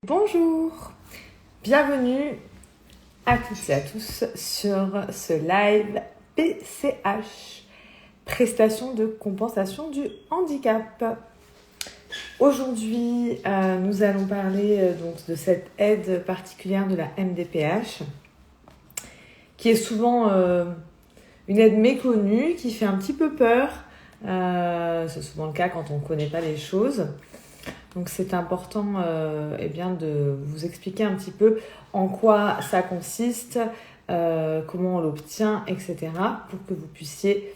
Bonjour, bienvenue à toutes et à tous sur ce live PCH, prestation de compensation du handicap. Aujourd'hui, nous allons parler donc de cette aide particulière de la MDPH, qui est souvent une aide méconnue, qui fait un petit peu peur. C'est souvent le cas quand on ne connaît pas les choses. Donc c'est important de vous expliquer un petit peu en quoi ça consiste, comment on l'obtient, etc. pour que vous puissiez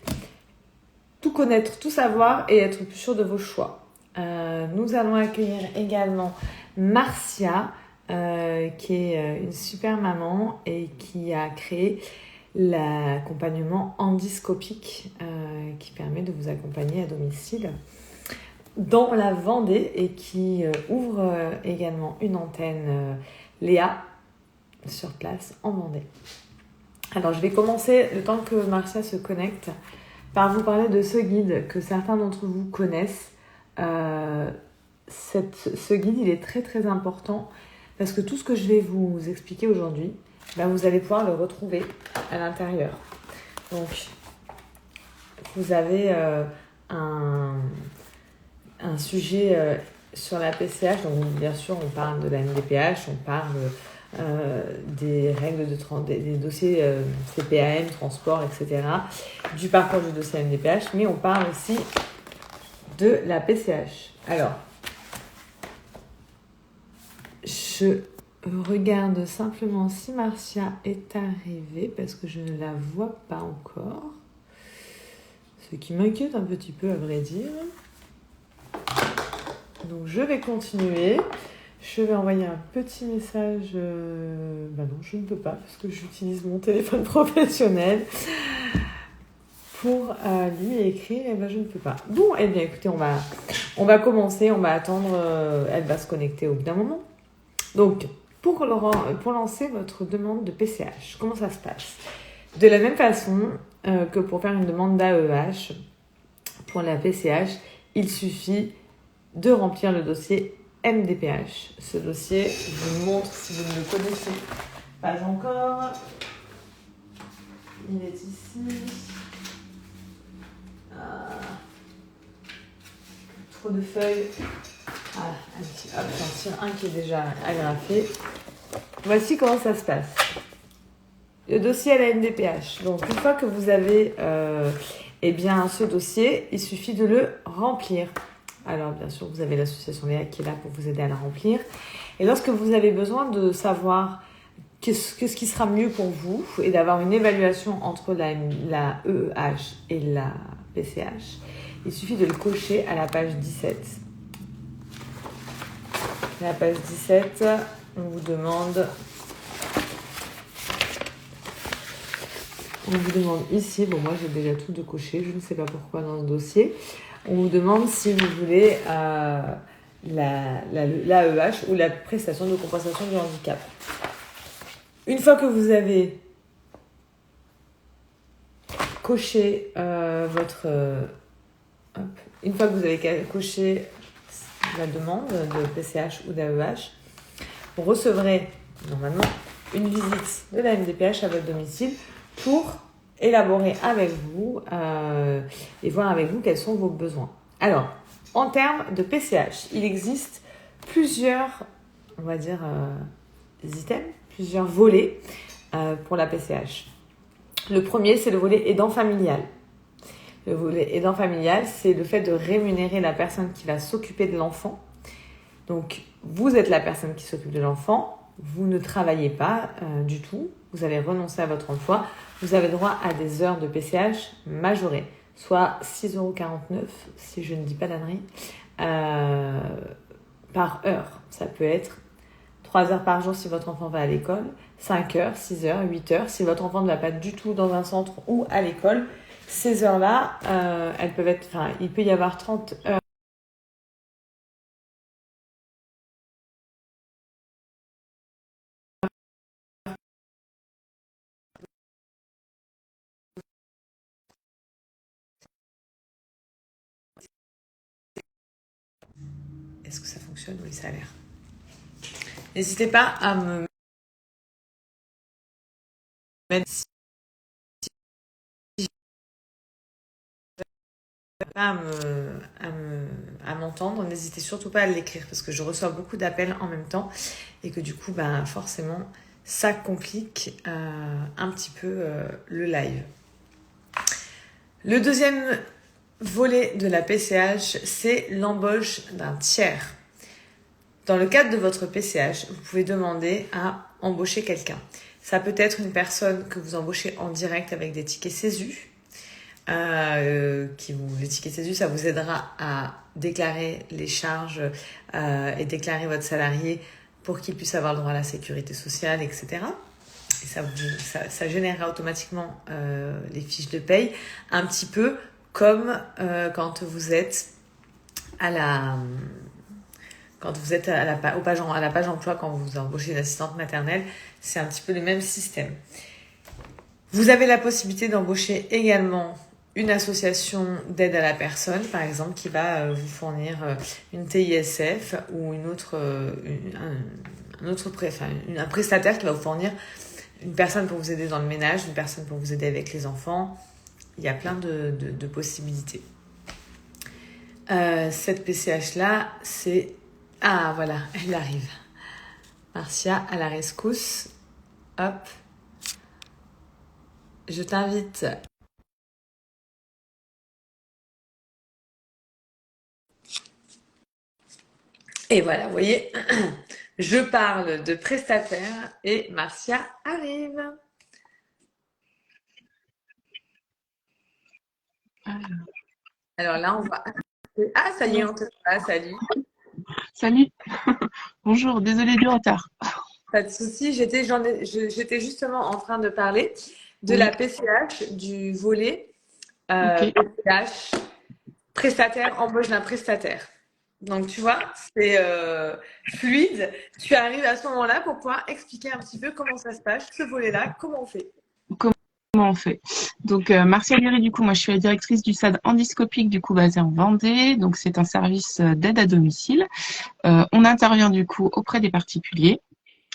tout connaître, tout savoir et être plus sûr de vos choix. Nous allons accueillir également Marcia, qui est une super maman et qui a créé l'accompagnement endoscopique qui permet de vous accompagner à domicile dans la Vendée et qui ouvre également une antenne Léa sur place en Vendée. Alors je vais commencer, le temps que Marcia se connecte, par vous parler de ce guide que certains d'entre vous connaissent. Ce guide, il est très très important parce que tout ce que je vais vous expliquer aujourd'hui, vous allez pouvoir le retrouver à l'intérieur. Donc vous avez un sujet sur la PCH, donc bien sûr on parle de la MDPH, on parle des règles des dossiers CPAM, transport, etc., du parcours du dossier MDPH, mais on parle aussi de la PCH. Alors, je regarde simplement si Marcia est arrivée, parce que je ne la vois pas encore, ce qui m'inquiète un petit peu à vrai dire. Donc je vais continuer. Je vais envoyer un petit message. Non, je ne peux pas parce que j'utilise mon téléphone professionnel pour lui écrire. Je ne peux pas. Bon, écoutez, on va commencer. On va attendre. Elle va se connecter au bout d'un moment. Donc, pour lancer votre demande de PCH, comment ça se passe ? De la même façon que pour faire une demande d'AEH, pour la PCH, il suffit de remplir le dossier MDPH. Ce dossier, je vous montre si vous ne le connaissez pas encore. Il est ici. Trop de feuilles. J'en tire un qui est déjà agrafé. Voici comment ça se passe. Le dossier à la MDPH. Donc, une fois que vous avez ce dossier, il suffit de le remplir. Alors, bien sûr, vous avez l'association Léa qui est là pour vous aider à la remplir. Et lorsque vous avez besoin de savoir qu'est-ce qui sera mieux pour vous et d'avoir une évaluation entre la EEH et la PCH, il suffit de le cocher à la page 17. À la page 17, on vous demande ici, moi j'ai déjà tout de coché, je ne sais pas pourquoi dans ce dossier. On vous demande si vous voulez l'AEH ou la prestation de compensation du handicap. Une fois que vous avez coché une fois que vous avez coché la demande de PCH ou d'AEH, vous recevrez normalement une visite de la MDPH à votre domicile pour élaborer avec vous et voir avec vous quels sont vos besoins. Alors, en termes de PCH, il existe plusieurs, items, plusieurs volets pour la PCH. Le premier, c'est le volet aidant familial. Le volet aidant familial, c'est le fait de rémunérer la personne qui va s'occuper de l'enfant. Donc, vous êtes la personne qui s'occupe de l'enfant, vous ne travaillez pas du tout, vous avez renoncé à votre emploi, vous avez droit à des heures de PCH majorées, soit 6,49 €, si je ne dis pas d'ânerie, par heure. Ça peut être 3 heures par jour si votre enfant va à l'école, 5 heures, 6 heures, 8 heures. Si votre enfant ne va pas du tout dans un centre ou à l'école, ces heures-là, il peut y avoir 30 heures. Est-ce que ça fonctionne ? Oui, ça a l'air. N'hésitez pas à me mettre pas à m'entendre, n'hésitez surtout pas à l'écrire parce que je reçois beaucoup d'appels en même temps et que du coup, forcément, ça complique un petit peu le live. Le deuxième volet de la PCH, c'est l'embauche d'un tiers. Dans le cadre de votre PCH, vous pouvez demander à embaucher quelqu'un. Ça peut être une personne que vous embauchez en direct avec des tickets CESU. Les tickets CESU, ça vous aidera à déclarer les charges et déclarer votre salarié pour qu'il puisse avoir le droit à la sécurité sociale, etc. Et ça générera automatiquement les fiches de paye, un petit peu comme quand vous êtes à la page emploi, quand vous embauchez une assistante maternelle, c'est un petit peu le même système. Vous avez la possibilité d'embaucher également une association d'aide à la personne, par exemple, qui va vous fournir une TISF ou un prestataire qui va vous fournir une personne pour vous aider dans le ménage, une personne pour vous aider avec les enfants. Il y a plein de possibilités. Cette PCH-là, c'est... Ah, voilà, elle arrive. Marcia, à la rescousse. Hop. Je t'invite. Et voilà, vous voyez, je parle de prestataire et Marcia arrive. Alors là, on va... Ah, ça y est, on te voit, salut. Salut, bonjour, désolée du retard. Pas de souci, j'étais justement en train de parler de Oui, la PCH, du volet ok. PCH, prestataire, embauche d'un prestataire. Donc, tu vois, c'est fluide. Tu arrives à ce moment-là pour pouvoir expliquer un petit peu comment ça se passe, ce volet-là, comment on fait. Comment on fait? Donc, Martial Léry, du coup, moi, je suis la directrice du SAD endoscopique, du coup, basé en Vendée. Donc, c'est un service d'aide à domicile. On intervient, du coup, auprès des particuliers.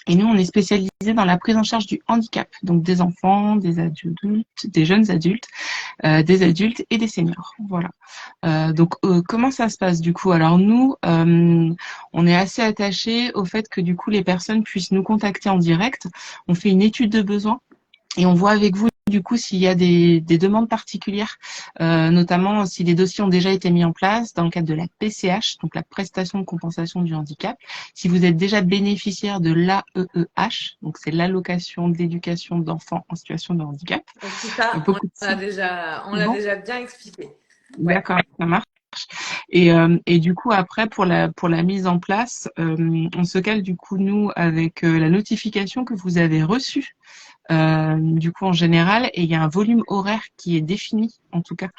Et nous, on est spécialisé dans la prise en charge du handicap, donc des enfants, des adultes, des jeunes adultes, des adultes et des seniors. Voilà. Comment ça se passe du coup? Alors nous, on est assez attachés au fait que du coup les personnes puissent nous contacter en direct. On fait une étude de besoin et on voit avec vous du coup s'il y a des demandes particulières, notamment si les dossiers ont déjà été mis en place dans le cadre de la PCH, donc la prestation de compensation du handicap. Si vous êtes déjà bénéficiaire de l'AEEH, donc c'est l'allocation d'éducation d'enfants en situation de handicap. Donc, tout ça, Beaucoup de on l'a bon, déjà bien expliqué. Ouais. d'accord, ça marche. Et du coup, après, pour la mise en place, on se cale du coup, nous, avec la notification que vous avez reçue, du coup, en général, et il y a un volume horaire qui est défini, en tout cas,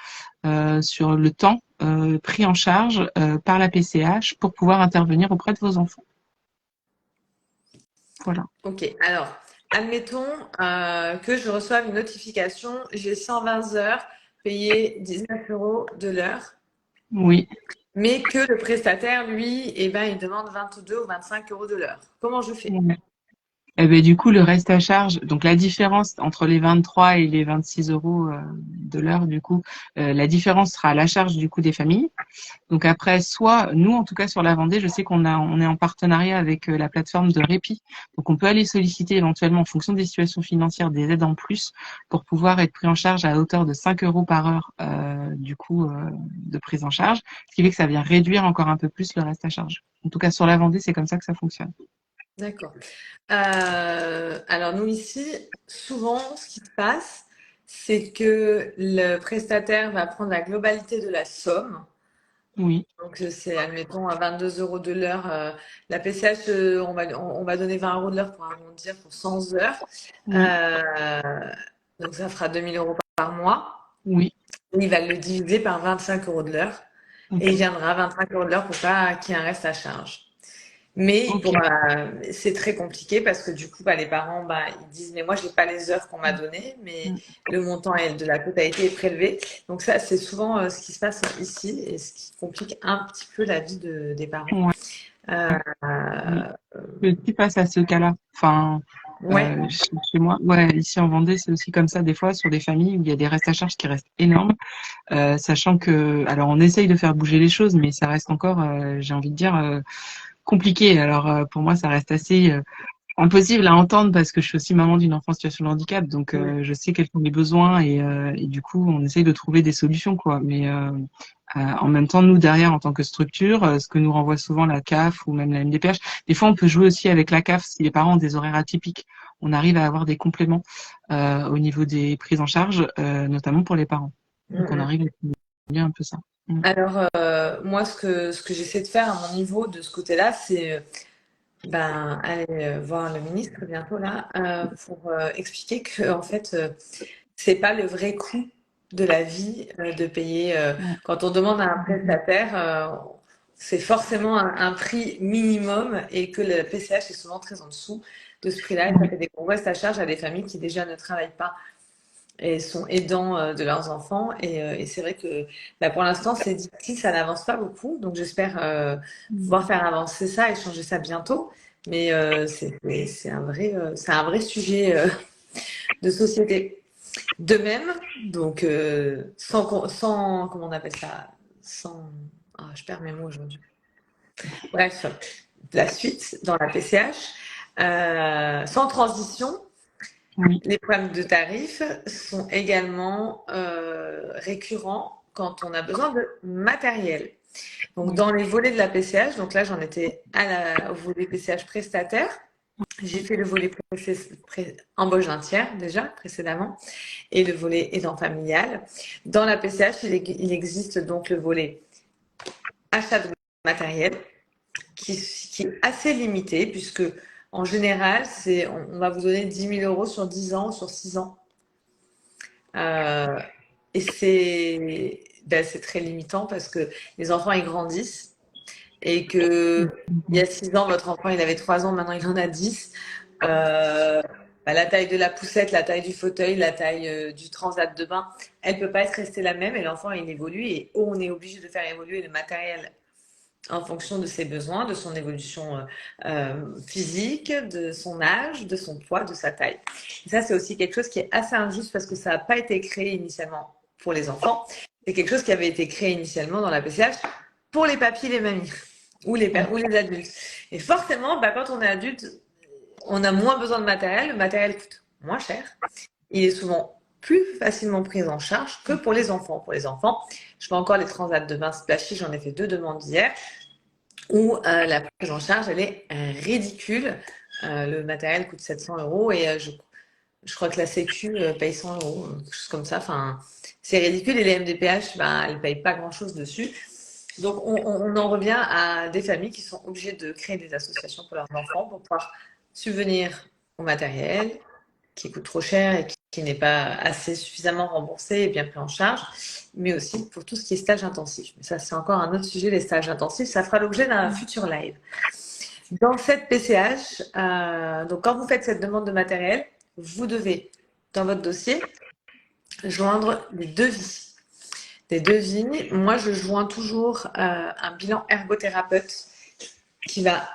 sur le temps pris en charge par la PCH pour pouvoir intervenir auprès de vos enfants. Voilà. Ok, alors, admettons que je reçoive une notification, j'ai 120 heures payées 19 € de l'heure, Oui. mais que le prestataire, lui, il demande 22 ou 25 € de l'heure. Comment je fais? Eh ben, du coup, le reste à charge, donc la différence entre les 23 et les 26 euros de l'heure, du coup, la différence sera à la charge du coup des familles. Donc après, soit nous, en tout cas sur la Vendée, je sais on est en partenariat avec la plateforme de répit. Donc on peut aller solliciter éventuellement en fonction des situations financières des aides en plus pour pouvoir être pris en charge à hauteur de 5 euros par heure du coup de prise en charge, ce qui fait que ça vient réduire encore un peu plus le reste à charge. En tout cas sur la Vendée, c'est comme ça que ça fonctionne. D'accord. Alors nous ici, souvent, ce qui se passe, c'est que le prestataire va prendre la globalité de la somme. Oui. Donc c'est, admettons, à 22 € de l'heure. La PCH, on va donner 20 € de l'heure pour arrondir pour 100 heures. Oui. Euh, donc ça fera 2000 € par mois. Oui. Il va le diviser par 25 € de l'heure. Et il Ok. viendra 25 € de l'heure pour pas qu'il y ait un reste à charge. Mais Ok. c'est très compliqué parce que du coup, les parents, ils disent, mais moi, je n'ai pas les heures qu'on m'a données, mais Mm. le montant de la totalité est prélevé. Donc ça, c'est souvent ce qui se passe ici et ce qui complique un petit peu la vie des parents. Ouais. Euh, Oui. Je suis face à ce cas-là. Enfin, ouais. chez moi, ouais, ici en Vendée, c'est aussi comme ça des fois sur des familles où il y a des restes à charge qui restent énormes, sachant que, alors on essaye de faire bouger les choses, mais ça reste encore, j'ai envie de dire, compliqué. Alors pour moi, ça reste assez impossible à entendre parce que je suis aussi maman d'une enfant en situation de handicap, donc je sais quels sont les besoins et du coup on essaye de trouver des solutions quoi. Mais en même temps, nous derrière en tant que structure, ce que nous renvoie souvent la CAF ou même la MDPH, des fois on peut jouer aussi avec la CAF si les parents ont des horaires atypiques. On arrive à avoir des compléments au niveau des prises en charge, notamment pour les parents. Donc on arrive à équilibrer un peu ça. Mm. Alors, moi, ce que j'essaie de faire à mon niveau de ce côté-là, c'est aller voir le ministre bientôt là pour expliquer que en fait, c'est pas le vrai coût de la vie de payer. Ouais. Quand on demande à un prestataire, c'est forcément un prix minimum et que le PCH est souvent très en dessous de ce prix-là. Et ça fait des gros restes à charge à des familles qui déjà ne travaillent pas et sont aidants de leurs enfants. Et c'est vrai que pour l'instant, c'est difficile, ça n'avance pas beaucoup. Donc j'espère pouvoir faire avancer ça et changer ça bientôt. Mais c'est un vrai sujet de société. De même, donc sans comment on appelle ça, sans je perds mes mots aujourd'hui. Bref, la suite dans la PCH, sans transition. Oui. Les problèmes de tarifs sont également récurrents quand on a besoin de matériel. Donc, Oui. dans les volets de la PCH, donc là, j'en étais au volet PCH prestataire. J'ai fait le volet embauche d'un tiers déjà précédemment et le volet aidant familial. Dans la PCH, il existe donc le volet achat de matériel qui est assez limité puisque en général, on va vous donner 10 000 euros sur 10 ans, sur 6 ans. Et c'est très limitant parce que les enfants ils grandissent et que il y a 6 ans votre enfant il avait 3 ans, maintenant il en a 10. La taille de la poussette, la taille du fauteuil, la taille du transat de bain, elle peut pas être restée la même et l'enfant il évolue et on est obligé de faire évoluer le matériel en fonction de ses besoins, de son évolution physique, de son âge, de son poids, de sa taille. Et ça, c'est aussi quelque chose qui est assez injuste parce que ça n'a pas été créé initialement pour les enfants. C'est quelque chose qui avait été créé initialement dans la PCH pour les papis et les mamies ou les adultes. Et forcément, quand on est adulte, on a moins besoin de matériel. Le matériel coûte moins cher. Il est souvent plus facilement pris en charge que pour les enfants. Pour les enfants, je fais encore les transats de bain splashy, j'en ai fait 2 demandes hier où la prise en charge, elle est ridicule. Le matériel coûte 700 euros et je crois que la Sécu paye 100 euros, quelque chose comme ça. Enfin, c'est ridicule et les MDPH, elles ne payent pas grand-chose dessus. Donc, on en revient à des familles qui sont obligées de créer des associations pour leurs enfants pour pouvoir subvenir au matériel qui coûte trop cher et qui n'est pas assez suffisamment remboursé et bien pris en charge, mais aussi pour tout ce qui est stage intensif. Mais ça, c'est encore un autre sujet, les stages intensifs. Ça fera l'objet d'un futur live. Dans cette PCH, donc quand vous faites cette demande de matériel, vous devez, dans votre dossier, joindre des devis. Des devis, moi, je joins toujours un bilan ergothérapeute qui va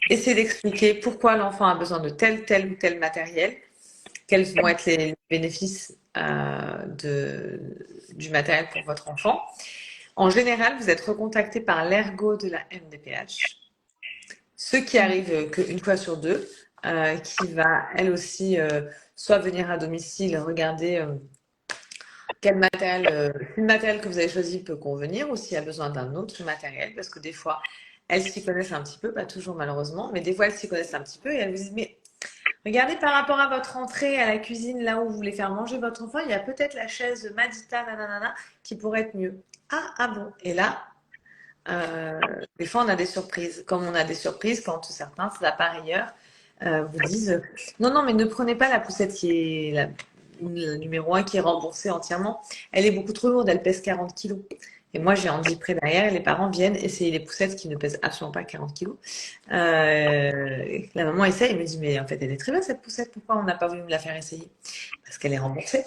essayer d'expliquer pourquoi l'enfant a besoin de tel ou tel matériel, quels vont être les bénéfices du matériel pour votre enfant. En général, vous êtes recontacté par l'ergo de la MDPH, ce qui arrive qu'une fois sur deux, qui va elle aussi soit venir à domicile regarder quel matériel, si le matériel que vous avez choisi peut convenir ou s'il y a besoin d'un autre matériel, parce que des fois, elles s'y connaissent un petit peu, pas toujours malheureusement, mais des fois elles s'y connaissent un petit peu et elles vous disent mais regardez par rapport à votre entrée à la cuisine, là où vous voulez faire manger votre enfant, il y a peut-être la chaise Madita, nanana, qui pourrait être mieux. Ah bon. Et là, des fois, on a des surprises. Comme on a des surprises quand certains appareilleurs vous disent non, non, mais ne prenez pas la poussette qui est le numéro 1 qui est remboursée entièrement. Elle est beaucoup trop lourde, elle pèse 40 kilos. Et moi, j'ai handipré derrière et les parents viennent essayer les poussettes qui ne pèsent absolument pas 40 kilos. La maman essaie et me dit, mais en fait, elle est très bien cette poussette, pourquoi on n'a pas voulu me la faire essayer? Parce qu'elle est remboursée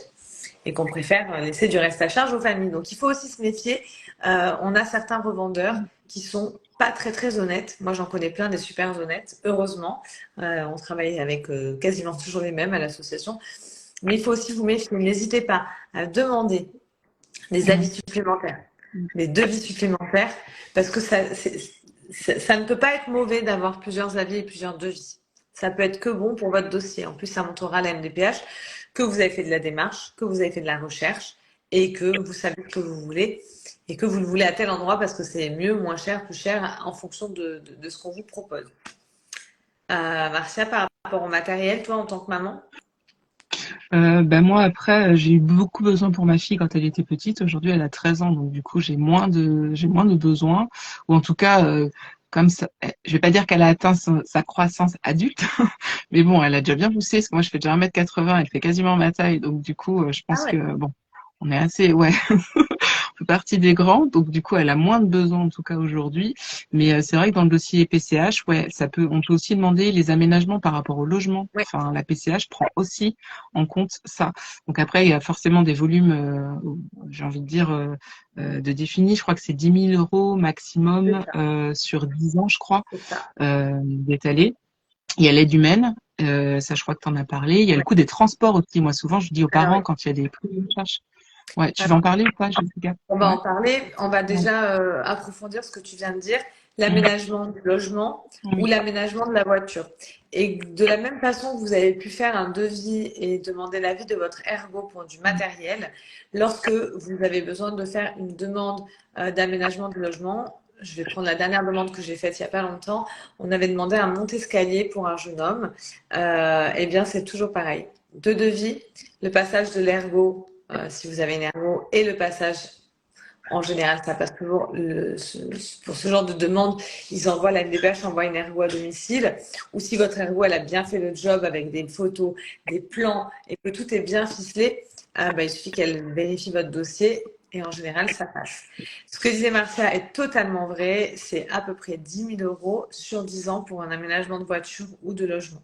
et qu'on préfère laisser du reste à charge aux familles. Donc, il faut aussi se méfier. On a certains revendeurs qui sont pas très très honnêtes. Moi, j'en connais plein des super honnêtes, heureusement. On travaille avec quasiment toujours les mêmes à l'association. Mais il faut aussi vous méfier. N'hésitez pas à demander des avis supplémentaires, des devis supplémentaires, parce que ça ne peut pas être mauvais d'avoir plusieurs avis et plusieurs devis. Ça peut être que bon pour votre dossier. En plus, ça montrera à la MDPH que vous avez fait de la démarche, que vous avez fait de la recherche et que vous savez ce que vous voulez et que vous le voulez à tel endroit parce que c'est mieux, moins cher, plus cher en fonction de ce qu'on vous propose. Marcia, par rapport au matériel, toi en tant que maman? Ben moi après j'ai eu beaucoup besoin pour ma fille quand elle était petite. Aujourd'hui elle a 13 ans donc du coup j'ai moins de besoins ou en tout cas comme ça, je vais pas dire qu'elle a atteint sa croissance adulte, mais bon elle a déjà bien poussé parce que moi je fais déjà 1,80 m, elle fait quasiment ma taille donc du coup je Ah pense ouais. que bon on est assez ouais fait partie des grands, donc du coup elle a moins de besoins en tout cas aujourd'hui. Mais c'est vrai que dans le dossier PCH, ouais, on peut aussi demander les aménagements par rapport au logement. Ouais. Enfin, la PCH prend aussi en compte ça. Donc après, il y a forcément des volumes, j'ai envie de dire, de définis. Je crois que c'est 10 000 euros C'est maximum ça, sur 10 ans, je crois, c'est ça. d'étalé. Il y a l'aide humaine, ça je crois que tu en as parlé. Il y a le Ouais. coût des transports aussi. Moi souvent je dis aux Ah parents oui. quand il y a des prix de charge. Ouais, tu veux en parler ou pas, Jessica? On va Ouais. en parler. On va Ouais. déjà approfondir ce que tu viens de dire, Mm. l'aménagement du logement ou Oui. l'aménagement de la voiture. Et de la même façon que vous avez pu faire un devis et demander l'avis de votre ergo pour du matériel, lorsque vous avez besoin de faire une demande d'aménagement du logement, je vais prendre la dernière demande que j'ai faite il n'y a pas longtemps, on avait demandé un monte-escalier pour un jeune homme. Eh bien, c'est toujours pareil. Deux devis, le passage de l'ergo si vous avez une ergo et le passage en général, ça passe toujours pour ce genre de demande. Ils envoient, la MDPH envoie une ergo à domicile. Ou si votre ergo, elle a bien fait le job avec des photos, des plans et que tout est bien ficelé, il suffit qu'elle vérifie votre dossier et en général, ça passe. Ce que disait Marcia est totalement vrai. C'est à peu près 10 000 euros sur 10 ans pour un aménagement de voiture ou de logement.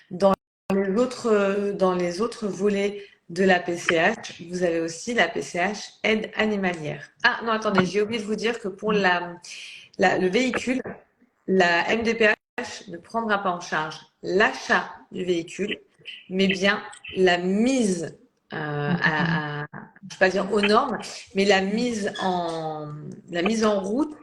Dans dans les autres volets de la PCH, vous avez aussi la PCH aide animalière. Ah non, attendez, j'ai oublié de vous dire que pour le véhicule, la MDPH ne prendra pas en charge l'achat du véhicule, mais bien la mise je ne vais pas dire aux normes, mais la mise en route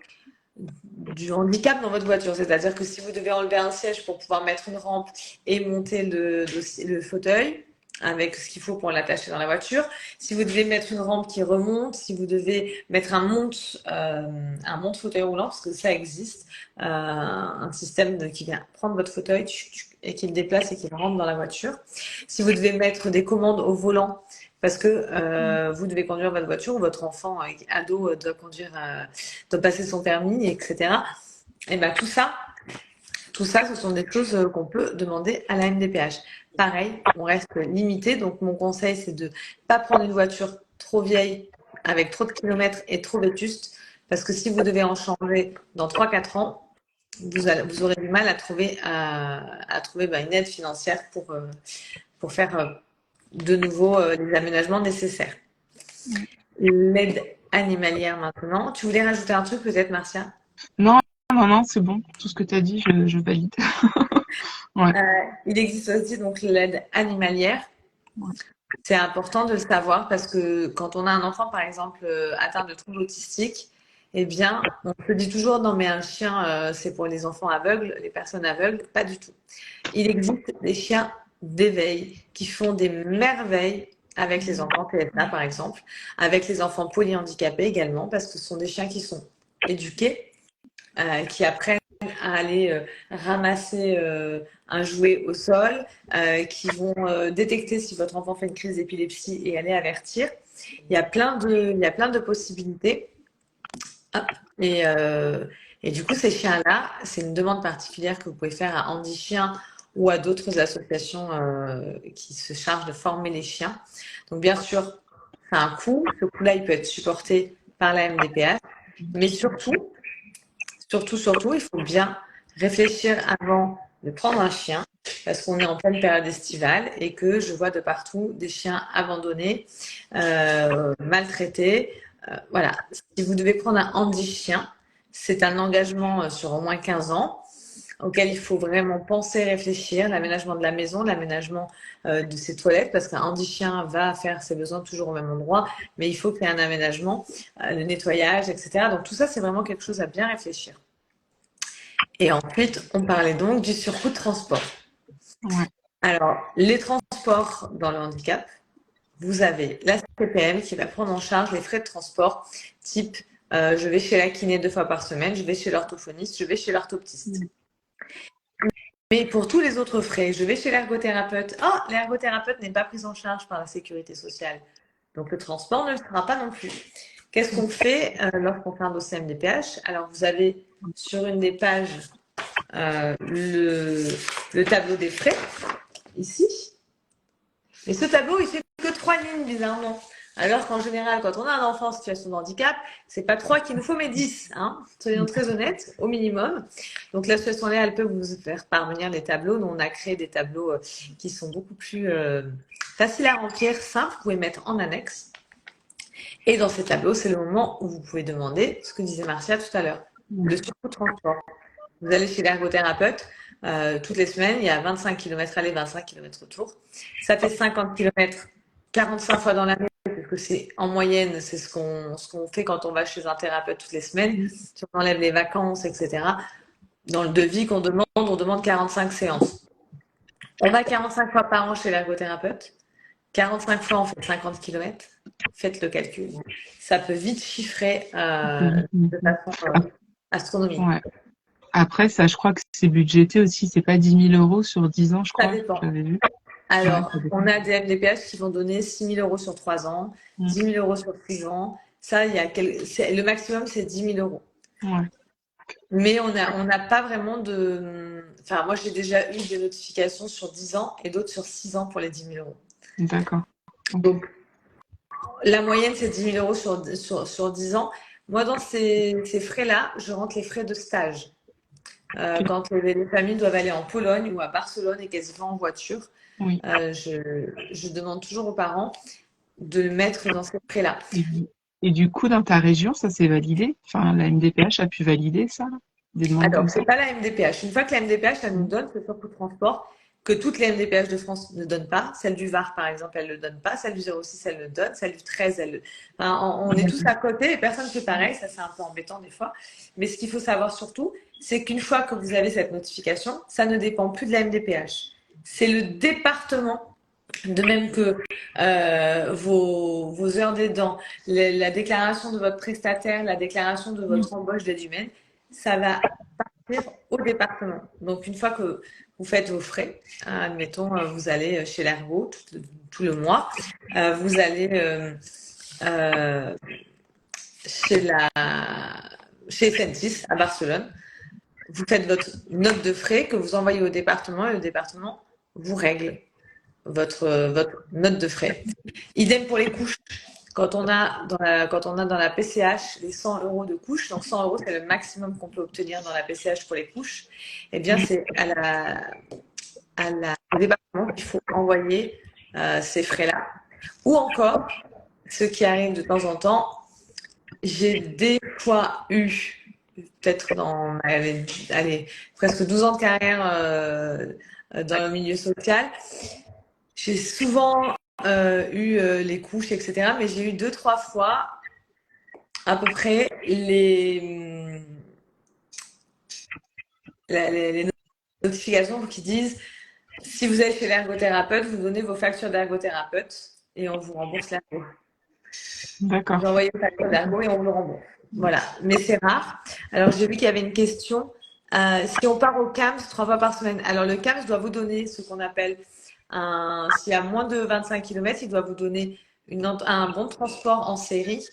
du handicap dans votre voiture. C'est-à-dire que si vous devez enlever un siège pour pouvoir mettre une rampe et monter le fauteuil, avec ce qu'il faut pour l'attacher dans la voiture. Si vous devez mettre une rampe qui remonte, si vous devez mettre un monte fauteuil roulant, parce que ça existe, un système qui vient prendre votre fauteuil et qui le déplace et qui le rentre dans la voiture. Si vous devez mettre des commandes au volant, parce que vous devez conduire votre voiture ou votre enfant ado doit passer son permis, etc. Et ben tout ça, ce sont des choses qu'on peut demander à la MDPH. Pareil, on reste limité. Donc, mon conseil, c'est de ne pas prendre une voiture trop vieille, avec trop de kilomètres et trop vétuste. Parce que si vous devez en changer dans 3 4 ans, vous aurez du mal à trouver une aide financière pour faire de nouveau les aménagements nécessaires. L'aide animalière maintenant. Tu voulais rajouter un truc peut-être, Marcia? Non, non, c'est bon. Tout ce que tu as dit, je valide. Ouais. Il existe aussi donc l'aide animalière. Ouais. C'est important de le savoir parce que quand on a un enfant, par exemple, atteint de troubles autistiques, eh bien, on se dit toujours non, mais un chien, c'est pour les enfants aveugles, les personnes aveugles. Pas du tout. Il existe des chiens d'éveil qui font des merveilles avec les enfants PSA, par exemple, avec les enfants polyhandicapés également, parce que ce sont des chiens qui sont éduqués, qui apprennent à aller ramasser un jouet au sol, qui vont détecter si votre enfant fait une crise d'épilepsie et aller avertir. Il y a plein de possibilités. Hop. Et du coup, ces chiens-là, c'est une demande particulière que vous pouvez faire à Andy Chien ou à d'autres associations qui se chargent de former les chiens. Donc, bien sûr, c'est un coût. Ce coût-là, il peut être supporté par la MDPH. Mais surtout, il faut bien réfléchir avant de prendre un chien, parce qu'on est en pleine période estivale et que je vois de partout des chiens abandonnés, maltraités. Voilà. Si vous devez prendre un handi chien, C'est un engagement sur au moins 15 ans auquel il faut vraiment penser, réfléchir, l'aménagement de la maison, l'aménagement de ses toilettes, parce qu'un handi-chien va faire ses besoins toujours au même endroit, mais il faut qu'il y ait un aménagement, le nettoyage, etc. Donc tout ça, c'est vraiment quelque chose à bien réfléchir. Et ensuite, on parlait donc du surcoût de transport. Ouais. Alors, les transports dans le handicap, vous avez la CPM qui va prendre en charge les frais de transport, type je vais chez la kiné 2 fois par semaine, je vais chez l'orthophoniste, je vais chez l'orthoptiste. Mais pour tous les autres frais, je vais chez l'ergothérapeute. Oh, l'ergothérapeute n'est pas prise en charge par la sécurité sociale. Donc le transport ne le sera pas non plus. Qu'est-ce qu'on fait lorsqu'on fait un dossier MDPH? Alors vous avez sur une des pages le tableau des frais, ici. Et ce tableau, il fait que 3 lignes, bizarrement. Alors qu'en général, quand on a un enfant en situation de handicap, c'est pas 3 qu'il nous faut, mais 10. Hein, soyons très honnêtes, au minimum. Donc l'association Léa, elle peut vous faire parvenir les tableaux. Nous, on a créé des tableaux qui sont beaucoup plus faciles à remplir, simples. Vous pouvez mettre en annexe. Et dans ces tableaux, c'est le moment où vous pouvez demander ce que disait Marcia tout à l'heure, le surcoût de transport. Vous allez chez l'ergothérapeute, toutes les semaines, il y a 25 km aller, 25 km retour. Ça fait 50 km 45 fois dans l'année, parce que c'est en moyenne, c'est ce qu'on fait quand on va chez un thérapeute toutes les semaines. Si on enlève les vacances, etc. Dans le devis qu'on demande, on demande 45 séances. On va 45 fois par an chez l'ergothérapeute. 45 fois, on fait 50 km. Faites le calcul. Ça peut vite chiffrer de façon astronomique. Ouais. Après, ça, je crois que c'est budgété aussi. C'est pas 10 000 euros sur 10 ans, je Ça crois. dépend. J'avais vu. Alors, Ouais, on a des MDPH qui vont donner 6 000 euros sur 3 ans, 10 000 euros sur 6 ans. Ça, le maximum, c'est 10 000 euros. Ouais. Mais on n'a pas vraiment de... Enfin, moi, j'ai déjà eu des notifications sur 10 ans et d'autres sur 6 ans pour les 10 000 euros. D'accord. Okay. Donc, la moyenne, c'est 10 000 euros sur 10 ans. Moi, dans ces frais-là, je rentre les frais de stage. Quand les familles doivent aller en Pologne ou à Barcelone et qu'elles y vont en voiture, oui. Je demande toujours aux parents de le mettre dans ces frais-là. Et du coup, dans ta région, ça s'est validé? Enfin, la MDPH a pu valider ça, des demandes Alors, comme c'est ça? pas la MDPH. Une fois que la MDPH, elle nous donne ce surcoût de transport que toutes les MDPH de France ne donnent pas. Celle du Var, par exemple, elle ne le donne pas. Celle du 06, elle le donne. Celle du 13, elle le... Enfin, on est tous à côté et personne ne fait pareil. Ça, c'est un peu embêtant des fois. Mais ce qu'il faut savoir surtout, c'est qu'une fois que vous avez cette notification, ça ne dépend plus de la MDPH. C'est le département, de même que vos heures d'aidant, la déclaration de votre prestataire, la déclaration de votre embauche d'aide humaine, ça va partir au département. Donc, une fois que vous faites vos frais, admettons, vous allez chez l'ergo tout le mois, vous allez chez Sentis à Barcelone, vous faites votre note de frais que vous envoyez au département et le département vous règle votre note de frais. Idem pour les couches. Quand on a dans la PCH les 100 euros de couche, donc 100 euros, c'est le maximum qu'on peut obtenir dans la PCH pour les couches, eh bien, c'est au département qu'il faut envoyer ces frais-là. Ou encore, ce qui arrive de temps en temps, j'ai des fois eu, peut-être dans presque 12 ans de carrière dans le milieu social, j'ai souvent eu les couches, etc. Mais j'ai eu 2-3 fois à peu près les notifications qui disent si vous êtes chez l'ergothérapeute, vous donnez vos factures d'ergothérapeute et on vous rembourse l'ergo. D'accord. Vous envoyez vos factures d'ergo et on vous rembourse. Voilà, mais c'est rare. Alors j'ai vu qu'il y avait une question. Si on part au CAMS 3 fois par semaine, alors le CAMS doit vous donner ce qu'on appelle s'il y a moins de 25 km, il doit vous donner un bon de transport en série.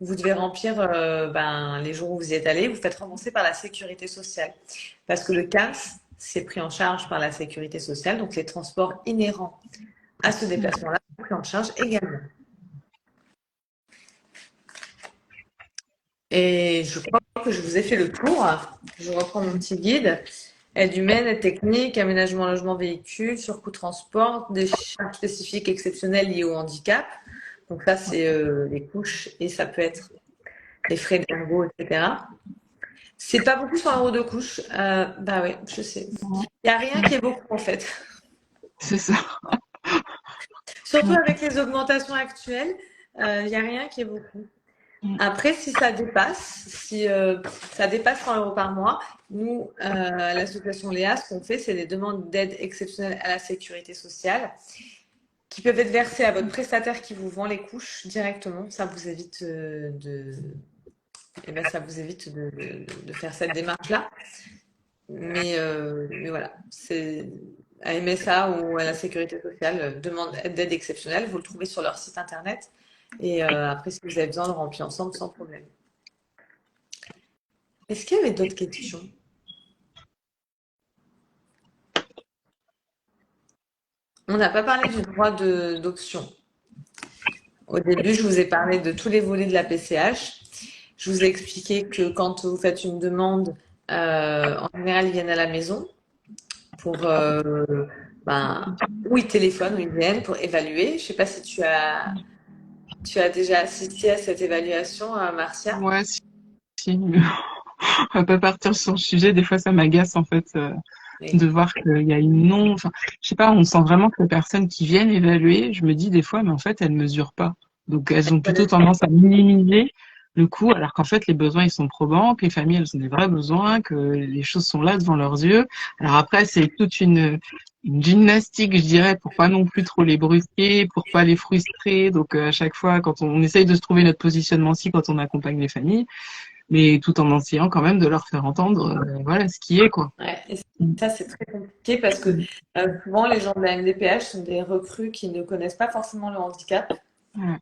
Vous devez remplir les jours où vous y êtes allé, vous faites rembourser par la sécurité sociale. Parce que le CAMS, c'est pris en charge par la sécurité sociale, donc les transports inhérents à ce déplacement-là sont pris en charge également. Et je crois que je vous ai fait le tour. Je reprends mon petit guide. Aide humaine, aide technique, aménagement, logement, véhicule, surcoût transport, des charges spécifiques exceptionnelles liées au handicap. Donc ça, c'est les couches et ça peut être les frais d'ergo, etc. C'est pas beaucoup 100 € de couche. Bah ouais, je sais. Il n'y a rien qui est beaucoup en fait. C'est ça. Surtout avec les augmentations actuelles, il n'y a rien qui est beaucoup. Après, si ça dépasse, si ça dépasse 100 € par mois, nous, à l'association Léa, ce qu'on fait, c'est des demandes d'aide exceptionnelle à la sécurité sociale qui peuvent être versées à votre prestataire qui vous vend les couches directement. Ça vous évite ça vous évite de faire cette démarche-là. Mais voilà, c'est à MSA ou à la sécurité sociale, demande d'aide exceptionnelle. Vous le trouvez sur leur site internet. Et après, si vous avez besoin, on le remplit ensemble sans problème. Est-ce qu'il y avait d'autres questions? On n'a pas parlé du droit d'option. Au début, je vous ai parlé de tous les volets de la PCH. Je vous ai expliqué que quand vous faites une demande, en général, ils viennent à la maison pour ou ils téléphonent ou ils viennent pour évaluer. Je ne sais pas si tu as déjà assisté à cette évaluation, Marcia. Ouais, si. On va pas partir sur le sujet. Des fois, ça m'agace en fait de voir qu'il y a une enfin, je sais pas, on sent vraiment que les personnes qui viennent évaluer, je me dis des fois, mais en fait, elles mesurent pas. Donc, elles ont plutôt tendance à minimiser le coût, alors qu'en fait, les besoins, ils sont probants, que les familles, elles ont des vrais besoins, que les choses sont là devant leurs yeux. Alors après, c'est toute une gymnastique, je dirais, pour pas non plus trop les brusquer, pour pas les frustrer. Donc, à chaque fois, quand on essaye de se trouver notre positionnement aussi quand on accompagne les familles, mais tout en essayant quand même de leur faire entendre voilà ce qui est quoi. Ouais, et ça c'est très compliqué parce que souvent les gens de la MDPH sont des recrues qui ne connaissent pas forcément le handicap.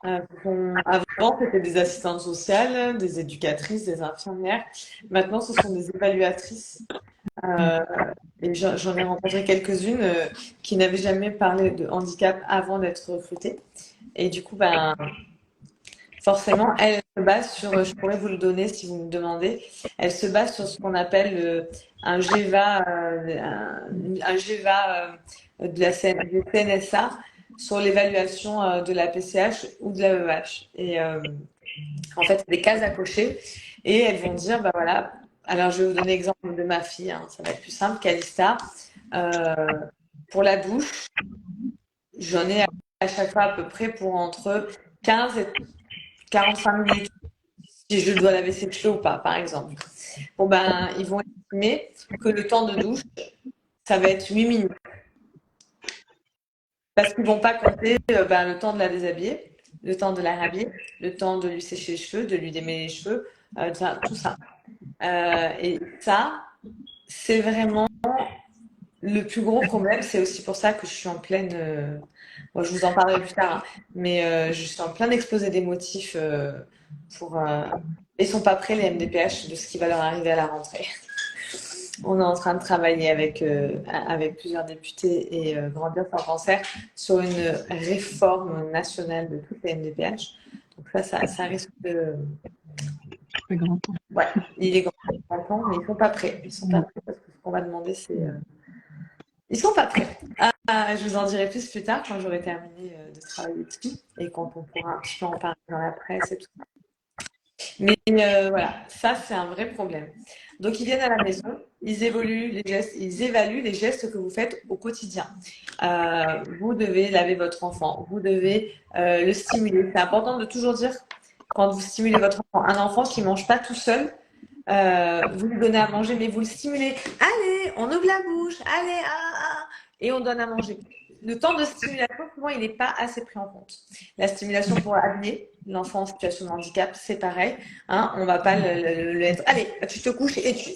Avant c'était des assistantes sociales, des éducatrices, des infirmières. Maintenant ce sont des évaluatrices. Et j'en ai rencontré quelques-unes qui n'avaient jamais parlé de handicap avant d'être recrutées. Et du coup, forcément, elle se base sur, je pourrais vous le donner si vous me demandez, elle se base sur ce qu'on appelle un GEVA, un GEVA de la du CNSA sur l'évaluation de la PCH ou de l'AEH. Et en fait, des cases à cocher et elles vont dire, bah voilà, alors je vais vous donner l'exemple de ma fille, hein, ça va être plus simple, Calista. Pour la douche, j'en ai à chaque fois à peu près pour entre 15 et 45 minutes si je dois laver ses cheveux ou pas, par exemple. Bon, ils vont estimer que le temps de douche, ça va être 8 minutes. Parce qu'ils ne vont pas compter le temps de la déshabiller, le temps de la rhabiller, le temps de lui sécher les cheveux, de lui démêler les cheveux, tout ça. Et ça, c'est vraiment le plus gros problème. C'est aussi pour ça que je suis en pleine... Bon, je vous en parlerai plus tard, hein, mais je suis en plein exposé des motifs pour... Ils sont pas prêts, les MDPH, de ce qui va leur arriver à la rentrée. On est en train de travailler avec plusieurs députés et Grandir sans cancer sur une réforme nationale de toutes les MDPH. Donc ça risque de... Ouais, il est grand temps, mais ils sont pas prêts. Ils sont pas prêts parce que ce qu'on va demander, c'est... Ils sont pas prêts. Je vous en dirai plus tard quand j'aurai terminé de travailler dessus et quand on pourra un petit peu en parler dans la presse et tout ça. Mais voilà, ça c'est un vrai problème. Donc ils viennent à la maison, ils évaluent les gestes que vous faites au quotidien. Vous devez laver votre enfant, vous devez le stimuler. C'est important de toujours dire quand vous stimulez votre enfant, un enfant qui mange pas tout seul, vous lui donnez à manger, mais vous le stimulez. Allez, on ouvre la bouche, allez, et on donne à manger. Le temps de stimulation, souvent, il n'est pas assez pris en compte. La stimulation pour habiller l'enfant en situation de handicap, c'est pareil. Hein, on ne va pas le être. Allez, tu te couches et tu.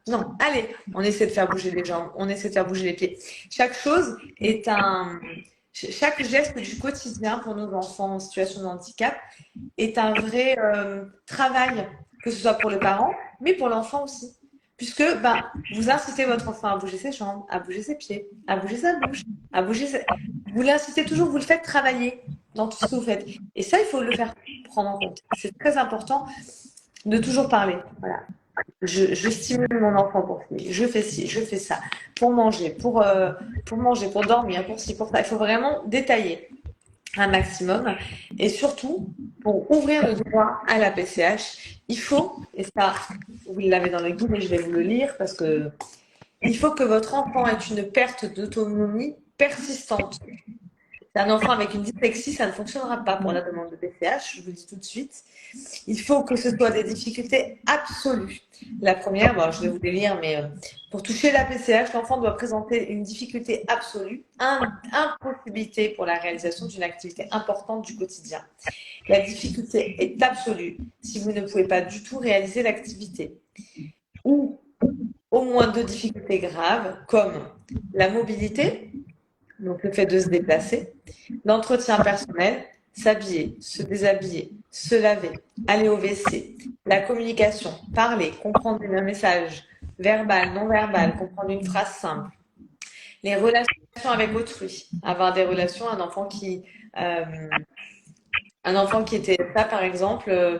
Non, allez, on essaie de faire bouger les jambes, on essaie de faire bouger les pieds. Chaque chose est chaque geste du quotidien pour nos enfants en situation de handicap est un vrai travail, que ce soit pour le parent, mais pour l'enfant aussi. Puisque vous incitez votre enfant à bouger ses jambes, à bouger ses pieds, à bouger sa bouche, vous l'incitez toujours, vous le faites travailler dans tout ce que vous faites. Et ça, il faut le faire prendre en compte. C'est très important de toujours parler. Voilà. Je stimule mon enfant pour ci, je fais ci, je fais ça, pour manger, pour dormir, pour ci, pour ça. Il faut vraiment détailler un maximum. Et surtout, pour ouvrir le droit à la PCH, il faut, et ça, vous l'avez dans le guide et je vais vous le lire parce que il faut que votre enfant ait une perte d'autonomie persistante. C'est un enfant avec une dyslexie, ça ne fonctionnera pas pour la demande de PCH, je vous le dis tout de suite. Il faut que ce soit des difficultés absolues. La première, bon, je vais vous les lire, mais pour toucher la PCH, l'enfant doit présenter une difficulté absolue, impossibilité pour la réalisation d'une activité importante du quotidien. La difficulté est absolue si vous ne pouvez pas du tout réaliser l'activité. Ou au moins 2 difficultés graves, comme la mobilité, donc le fait de se déplacer, l'entretien personnel, s'habiller, se déshabiller, se laver, aller au WC, la communication, parler, comprendre un message verbal, non verbal, comprendre une phrase simple, les relations avec autrui, avoir des relations, un enfant qui était ça par exemple,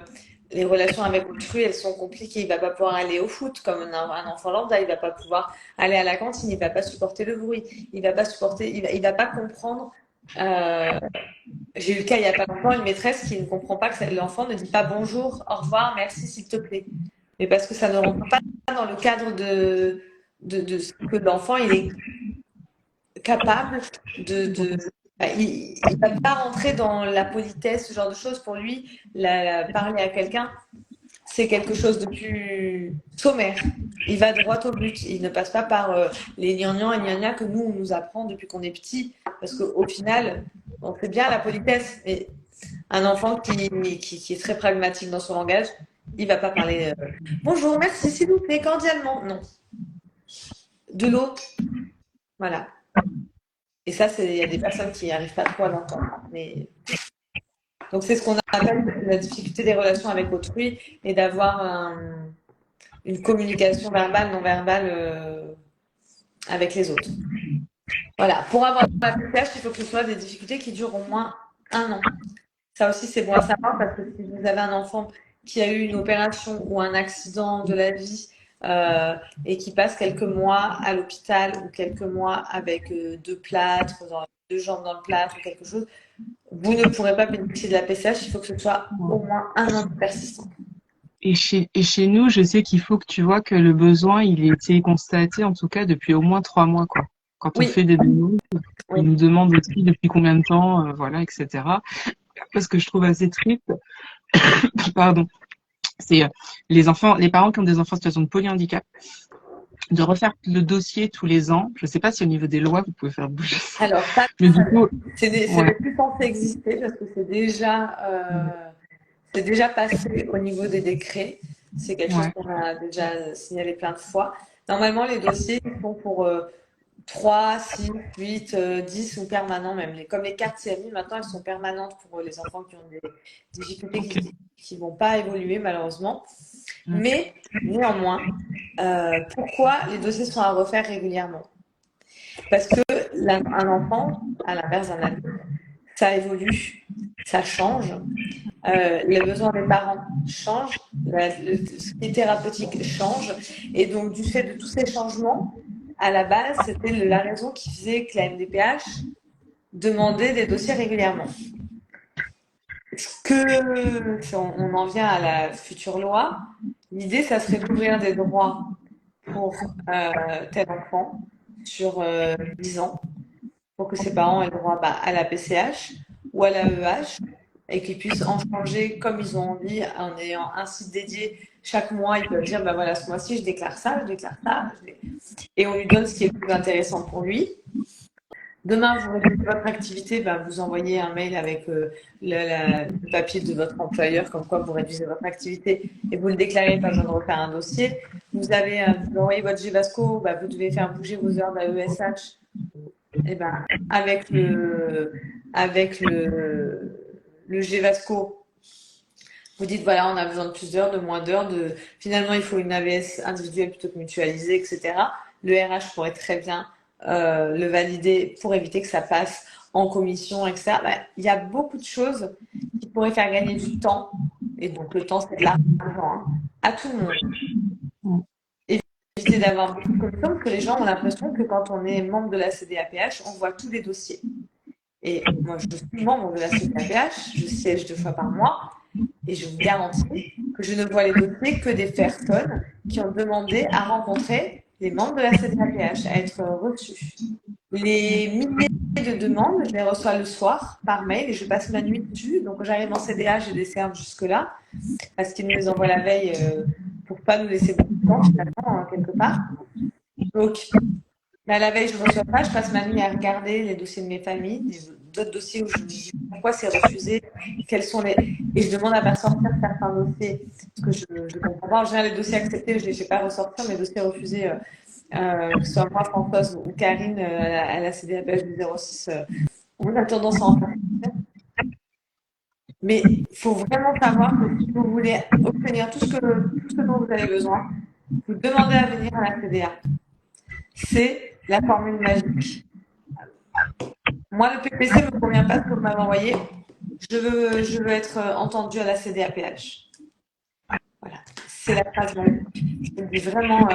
les relations avec autrui, elles sont compliquées. Il va pas pouvoir aller au foot comme un enfant lambda. Il va pas pouvoir aller à la cantine. Il va pas supporter le bruit. Il va pas supporter. Il va pas comprendre. J'ai eu le cas il y a pas longtemps, une maîtresse qui ne comprend pas que l'enfant ne dit pas bonjour, au revoir, merci, s'il te plaît. Mais parce que ça ne rentre pas dans le cadre de ce que l'enfant il est capable de il ne va pas rentrer dans la politesse, ce genre de choses. Pour lui, parler à quelqu'un, c'est quelque chose de plus sommaire. Il va droit au but. Il ne passe pas par les gnangnans et gnagnas que nous, on nous apprend depuis qu'on est petit. Parce qu'au final, on fait bien la politesse, mais un enfant qui est très pragmatique dans son langage, il ne va pas parler bonjour, merci, s'il vous plaît, cordialement. Non. De l'eau, voilà. Et ça, il y a des personnes qui n'arrivent pas trop à l'entendre. Mais... Donc, c'est ce qu'on appelle la difficulté des relations avec autrui et d'avoir une communication verbale, non verbale avec les autres. Voilà. Pour avoir la PCH, il faut que ce soit des difficultés qui durent au moins 1 an. Ça aussi, c'est bon à savoir parce que si vous avez un enfant qui a eu une opération ou un accident de la vie et qui passe quelques mois à l'hôpital ou quelques mois avec 2 plâtres, 2 jambes dans le plâtre ou quelque chose, vous ne pourrez pas bénéficier de la PCH. Il faut que ce soit au moins 1 an de persistance. Et chez nous, je sais qu'il faut que tu vois que le besoin, il a été constaté en tout cas depuis au moins 3 mois, quoi. Quand on fait des demandes, ils nous demandent aussi depuis combien de temps, voilà, etc. Parce que je trouve assez triste, pardon, c'est les parents qui ont des enfants en situation de polyhandicap, de refaire le dossier tous les ans. Je ne sais pas si au niveau des lois, vous pouvez faire bouger ça. Alors, ça, mais du coup, c'est plus censé exister parce que c'est déjà passé au niveau des décrets. C'est quelque chose qu'on a déjà signalé plein de fois. Normalement, les dossiers sont pour 3, 6, 8, 10 ou permanents même. Comme les cartes CMI, maintenant, elles sont permanentes pour les enfants qui ont des difficultés qui ne vont pas évoluer malheureusement. Mais néanmoins, pourquoi les dossiers sont à refaire régulièrement? Parce que un enfant, à l'inverse d'un adulte, ça évolue, ça change. Les besoins des parents changent, ce qui est thérapeutique change. Et donc, du fait de tous ces changements, à la base, c'était la raison qui faisait que la MDPH demandait des dossiers régulièrement. On en vient à la future loi. L'idée, ça serait d'ouvrir des droits pour tel enfant sur 10 ans, pour que ses parents aient le droit à la PCH ou à l'AEH et qu'ils puissent en changer comme ils ont envie en ayant un site dédié. Chaque mois, ils peuvent dire, voilà, ce mois-ci, je déclare ça, je déclare ça. Et on lui donne ce qui est le plus intéressant pour lui. Demain, vous réalisez votre activité, vous envoyez un mail avec le papier de votre employeur, comme quoi vous réduisez votre activité et vous le déclarez, pas besoin de refaire un dossier. Vous envoyez votre GVASCO, vous devez faire bouger vos heures d'AESH. Et avec le GVASCO, vous dites voilà, on a besoin de plus d'heures, de moins d'heures, finalement il faut une AVS individuelle plutôt que mutualisée, etc. Le RH pourrait très bien le valider pour éviter que ça passe en commission, etc. Il y a beaucoup de choses qui pourraient faire gagner du temps, et donc le temps c'est de l'argent, à tout le monde. Éviter d'avoir beaucoup de commissions, parce que les gens ont l'impression que quand on est membre de la CDAPH, on voit tous les dossiers. Et moi, je suis membre de la CDAPH, je siège 2 fois par mois, et je vous garantis que je ne vois les dossiers que des personnes qui ont demandé à rencontrer les membres de la CDAPH, à être reçus. Les milliers de demandes, je les reçois le soir par mail et je passe ma nuit dessus. Donc, quand j'arrive en CDA, j'ai des cernes jusque-là, parce qu'ils nous les envoient la veille pour ne pas nous laisser beaucoup de temps, finalement, quelque part. Donc, la veille, je ne reçois pas, je passe ma nuit à regarder les dossiers de mes familles, d'autres dossiers où je me dis pourquoi c'est refusé, quels sont les. Et je demande à faire sortir certains dossiers, parce que je ne comprends pas. En général, les dossiers acceptés, je ne les fais pas ressortir, mais les dossiers refusés, que ce soit moi, Françoise ou Karine, à la CDAPH du 06, on a tendance à en faire. Mais il faut vraiment savoir que si vous voulez obtenir tout ce dont vous avez besoin, vous demandez à venir à la CDA. C'est la formule magique. Moi, le PPC ne me convient pas ce que vous m'avez envoyé. Je veux être entendue à la CDAPH. Voilà, c'est la phrase magique. Je me dis vraiment.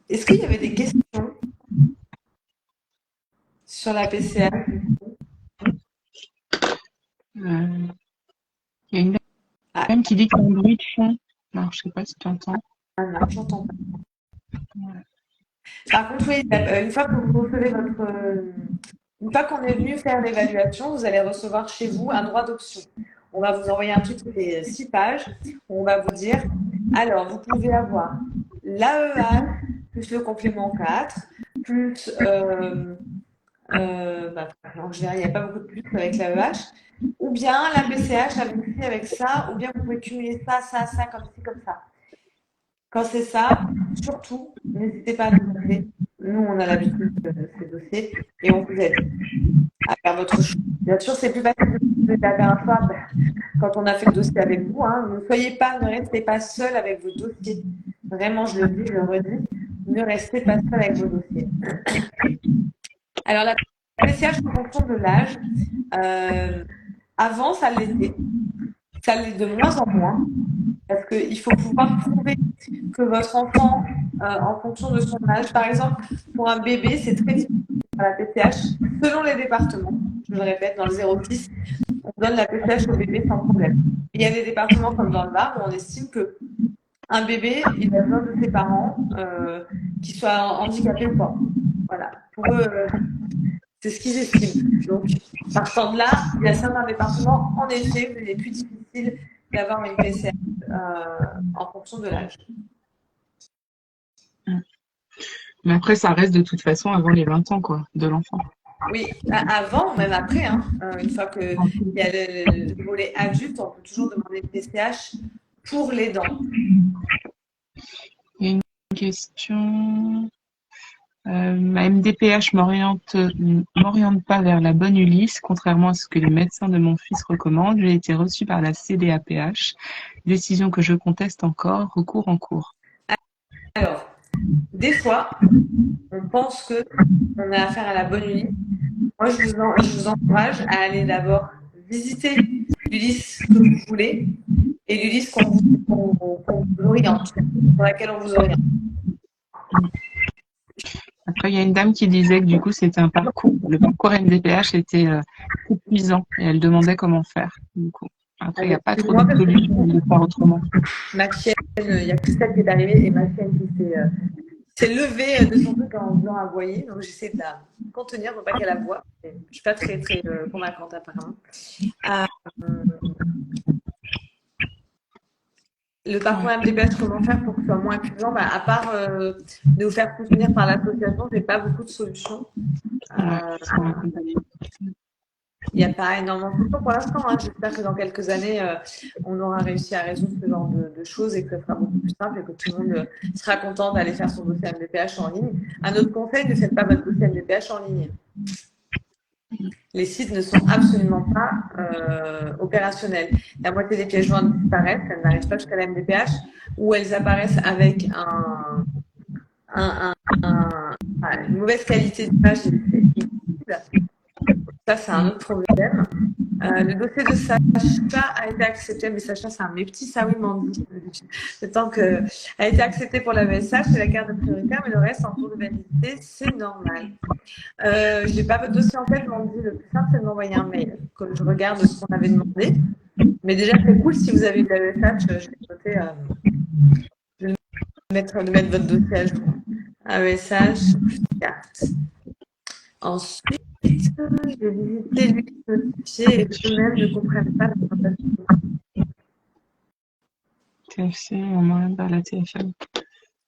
Est-ce qu'il y avait des questions sur la PCA? Il y a une dame qui dit qu'il y a un bruit de fond. Alors, je ne sais pas si tu entends. Ah non, j'entends pas. Par contre, oui, une fois que vous recevez une fois qu'on est venu faire l'évaluation, vous allez recevoir chez vous un droit d'option. On va vous envoyer un truc qui fait 6 pages. Où on va vous dire, alors, vous pouvez avoir l'AEA plus le complément 4, plus... en général, il n'y a pas beaucoup de plus avec l'AEH. Ou bien la PCH avec ça, ou bien vous pouvez cumuler ça, comme ci, comme ça. Quand c'est ça, surtout, n'hésitez pas à nous appeler. Nous, on a l'habitude de ces dossiers et on vous aide à faire votre choix. Bien sûr, c'est plus facile de la dernière fois quand on a fait le dossier avec vous. Ne restez pas seul avec vos dossiers. Vraiment, je le dis, je le redis, ne restez pas seul avec vos dossiers. Alors, la PCH en fonction de l'âge, avant, ça l'était. Ça l'est de moins en moins. Parce qu'il faut pouvoir prouver que votre enfant, en fonction de son âge, par exemple, pour un bébé, c'est très difficile à la PCH, selon les départements. Je le répète, dans le 06, on donne la PCH au bébé sans problème. Il y a des départements comme dans le Var où on estime qu'un bébé, il a besoin de ses parents, qu'ils soient handicapés ou pas. Voilà. Pour eux, c'est ce qu'ils estiment. Donc, partant de là, il y a certains départements, en effet, où il est plus difficile d'avoir une PCH en fonction de l'âge. Mais après, ça reste de toute façon avant les 20 ans, quoi, de l'enfant. Oui, avant, même après, une fois qu'il y a le volet adulte, on peut toujours demander une PCH pour les dents. Il y a une question. Ma MDPH m'oriente pas vers la bonne Ulysse, contrairement à ce que les médecins de mon fils recommandent. J'ai été reçue par la CDAPH, décision que je conteste encore, recours en cours. Alors, des fois, on pense qu'on a affaire à la bonne Ulysse. Moi, je vous encourage à aller d'abord visiter l'Ulysse que vous voulez et l'Ulysse qu'on vous oriente, dans laquelle on vous oriente. Après, il y a une dame qui disait que du coup, c'était un parcours. Le parcours MDPH était épuisant et elle demandait comment faire. Du coup, après, il n'y a pas trop de solutions de faire autrement. Ma chienne, il y a Christelle qui est arrivée et ma chienne qui s'est levée de son truc en faisant aboyer. Donc, j'essaie de la contenir pour pas qu'elle aboie. Je ne suis pas très, très convaincante, apparemment. Le parcours MDPH, comment faire pour que ce soit moins épuisant? À part de vous faire soutenir par l'association, je n'ai pas beaucoup de solutions. Il n'y a pas énormément de solutions pour l'instant. J'espère que dans quelques années, on aura réussi à résoudre ce genre de choses et que ce sera beaucoup plus simple et que tout le monde sera content d'aller faire son dossier MDPH en ligne. Un autre conseil, ne faites pas votre dossier MDPH en ligne. Les sites ne sont absolument pas opérationnels. La moitié des pièces jointes disparaissent, elles n'arrivent pas jusqu'à la MDPH, ou elles apparaissent avec une mauvaise qualité d'image. Ça, c'est un autre problème. Le dossier de Sacha a été accepté, mais Sacha, c'est un mes petits, ça oui, Mandy. Le temps que a été accepté pour la VSH, c'est la carte de prioritaire, mais le reste en cours de validité, c'est normal. Je n'ai pas votre dossier en tête, Mandy. Le plus simple, c'est de m'envoyer un mail, que je regarde ce qu'on avait demandé. Mais déjà, c'est cool si vous avez eu de la VSH, je vais noter, je vais mettre votre dossier à jour. AESH, carte. Ensuite, je vais visiter l'UX notifié et eux-mêmes ne comprennent pas la présentation. TFC, on m'enlève vers la TFL.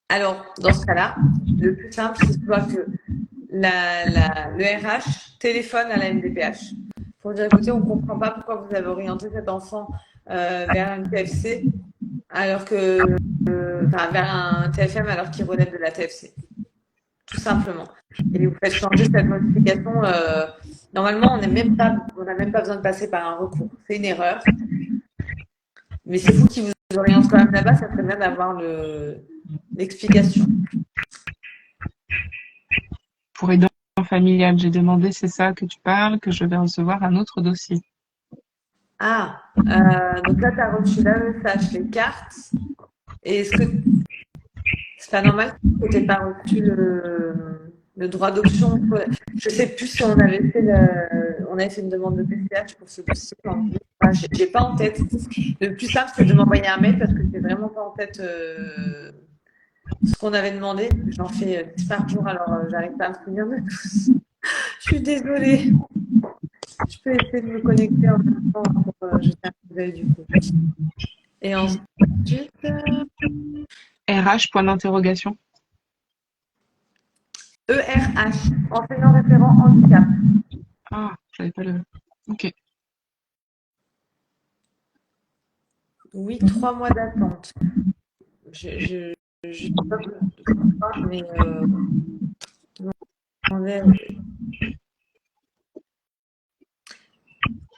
Alors, dans ce cas-là, le plus simple, c'est soit que le RH téléphone à la MDPH pour dire, écoutez, on ne comprend pas pourquoi vous avez orienté cet enfant vers une TFC alors que, vers un TFM alors qu'il relève de la TFC. Tout simplement. Et vous faites changer cette modification. Normalement, on n'a même pas besoin de passer par un recours. C'est une erreur. Mais c'est vous qui vous orientez quand même là-bas, ça serait bien d'avoir l'explication. Pour aidant familial, j'ai demandé, c'est ça que tu parles, que je vais recevoir un autre dossier. Ah, donc là, tu as reçu l'AESH, les cartes. Et est-ce que c'est pas normal que tu n'aies pas reçu le droit d'option? Je ne sais plus si on avait fait une demande de PCH pour ce dossier. Je n'ai pas en tête. Le plus simple, c'est de m'envoyer un mail parce que je n'ai vraiment pas en tête ce qu'on avait demandé. J'en fais 10 par jour, alors j'arrive pas à me souvenir de tous. Je suis désolée. Je peux essayer de me connecter en même temps pour jeter un coup d'œil du coup. Et ensuite... RH, point d'interrogation. ERH, enseignant référent handicap. Ah, j'avais pas le... Ok. Oui, 3 mois d'attente. Je sais pas mais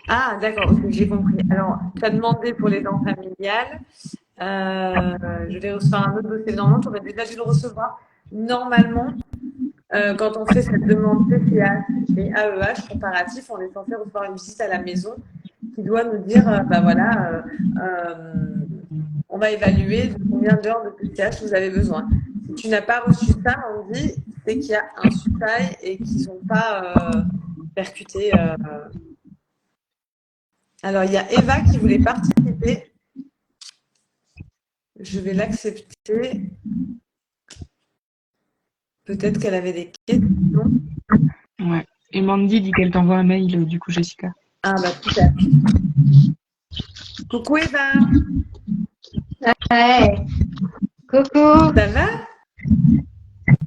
ah, d'accord, ok, j'ai compris. Alors, tu as demandé pour les dents familiales. Je vais recevoir un autre dossier. Normalement, tu aurais déjà dû le recevoir. Normalement, quand on fait cette demande PCH et AEH comparatif, on est censé recevoir une visite à la maison qui doit nous dire, on va évaluer de combien d'heures de PCH vous avez besoin. Si tu n'as pas reçu ça, on dit, c'est qu'il y a un sous-taille et qu'ils n'ont pas percuté. Alors, il y a Eva qui voulait participer. Je vais l'accepter. Peut-être qu'elle avait des questions. Ouais. Et Mandy dit qu'elle t'envoie un mail, du coup, Jessica. Ah, bah, super. Coucou Eva. Ouais. Coucou. Ça va?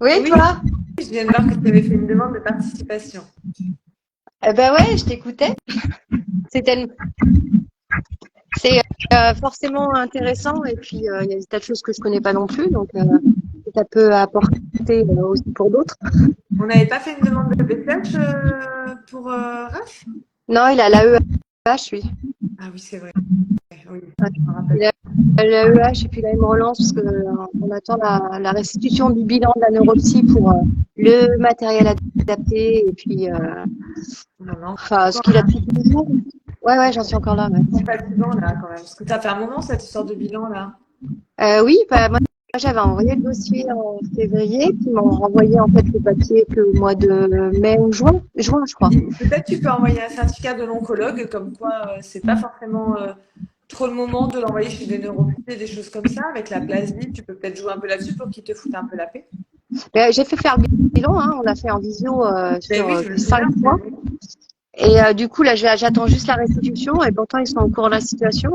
Oui, toi? Je viens de voir que tu avais fait une demande de participation. Ben ouais, je t'écoutais. C'est forcément intéressant et puis il y a des tas de choses que je connais pas non plus, donc ça peut apporter aussi pour d'autres. On n'avait pas fait une demande de PCH pour Raph? Non, il a l'AEH, lui. Ah oui, c'est vrai. Oui, il a l'AEH et puis là, il me relance parce qu'on attend la restitution du bilan de la neuropsy pour le matériel adapté et puis ce qu'il a depuis toujours. Ouais, j'en suis encore là. C'est fatigant là quand même. Parce que ça fait un moment cette histoire de bilan là. Oui, moi j'avais envoyé le dossier en février, puis ils m'ont renvoyé en fait le papier que au mois de mai ou juin, je crois. Peut-être tu peux envoyer un certificat de l'oncologue, comme quoi c'est pas forcément trop le moment de l'envoyer chez des neuropathies, des choses comme ça. Avec la plasmide, tu peux peut-être jouer un peu là-dessus pour qu'ils te foutent un peu la paix. J'ai fait faire le bilan, on l'a fait en visio sur 5 mois. Et du coup, là, j'attends juste la restitution et pourtant, ils sont au courant de la situation.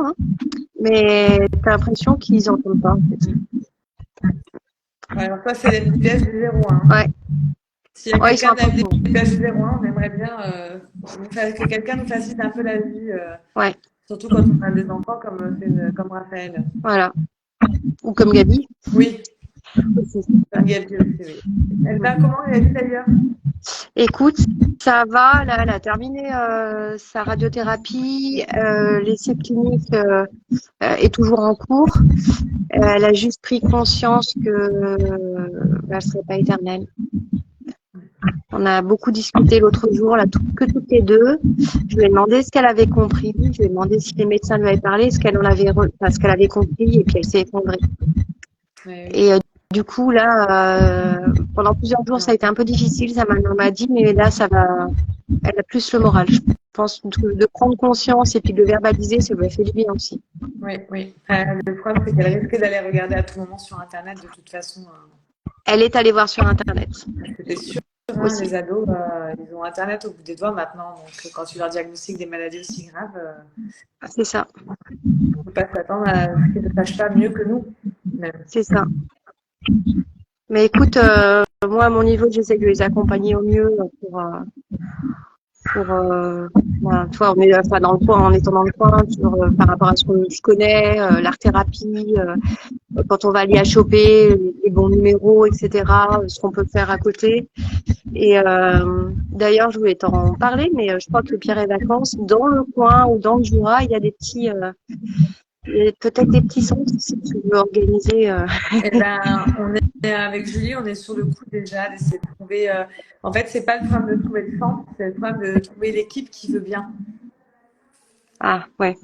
Mais t'as l'impression qu'ils n'entendent pas, en fait. Ouais, alors toi, c'est l'MDPH du 01. Ouais. S'il y a quelqu'un de l'MDPH du 01, on aimerait bien que quelqu'un nous facilite un peu la vie. Ouais. Surtout quand on a des enfants comme Raphaël. Voilà. Ou comme Gabi. Oui. Gabi aussi, oui. Elle va comment, Gabi, d'ailleurs? Écoute, ça va. Là, elle a terminé sa radiothérapie. L'essai clinique est toujours en cours. Elle a juste pris conscience que elle serait pas éternelle. On a beaucoup discuté l'autre jour, là, que toutes les deux. Je lui ai demandé ce qu'elle avait compris. Je lui ai demandé si les médecins lui avaient parlé, ce qu'elle avait compris, et puis elle s'est effondrée. Ouais, oui. Et du coup, là, pendant plusieurs jours, ça a été un peu difficile. Sa maman m'a dit, mais là, ça va. Elle a plus le moral. Je pense de prendre conscience et puis de le verbaliser, ça lui a fait du bien aussi. Oui, oui. Le problème, c'est qu'elle risque d'aller regarder à tout moment sur Internet, de toute façon. Elle est allée voir sur Internet. C'était sûr, hein, Aussi. les ados, ils ont Internet au bout des doigts maintenant. Donc, quand tu leur diagnostiques des maladies aussi graves, C'est ça. on ne peut pas s'attendre à ce qu'ils ne sachent pas mieux que nous, même. C'est ça. Mais écoute, moi, à mon niveau, j'essaie de les accompagner au mieux voilà, tu vois, on est enfin, dans le coin, en étant dans le coin, par rapport à ce que je connais, l'art-thérapie, quand on va aller à choper les bons numéros, etc., ce qu'on peut faire à côté. Et d'ailleurs, je voulais t'en parler, mais je crois que Pierre et Vacances, dans le coin ou dans le Jura, il y a des petits, peut-être des petits centres si tu veux organiser. Eh ben, on est avec Julie, on est sur le coup déjà d'essayer de trouver. En fait, c'est pas le problème de trouver le centre, c'est le problème de trouver l'équipe qui veut bien. Ah, ouais.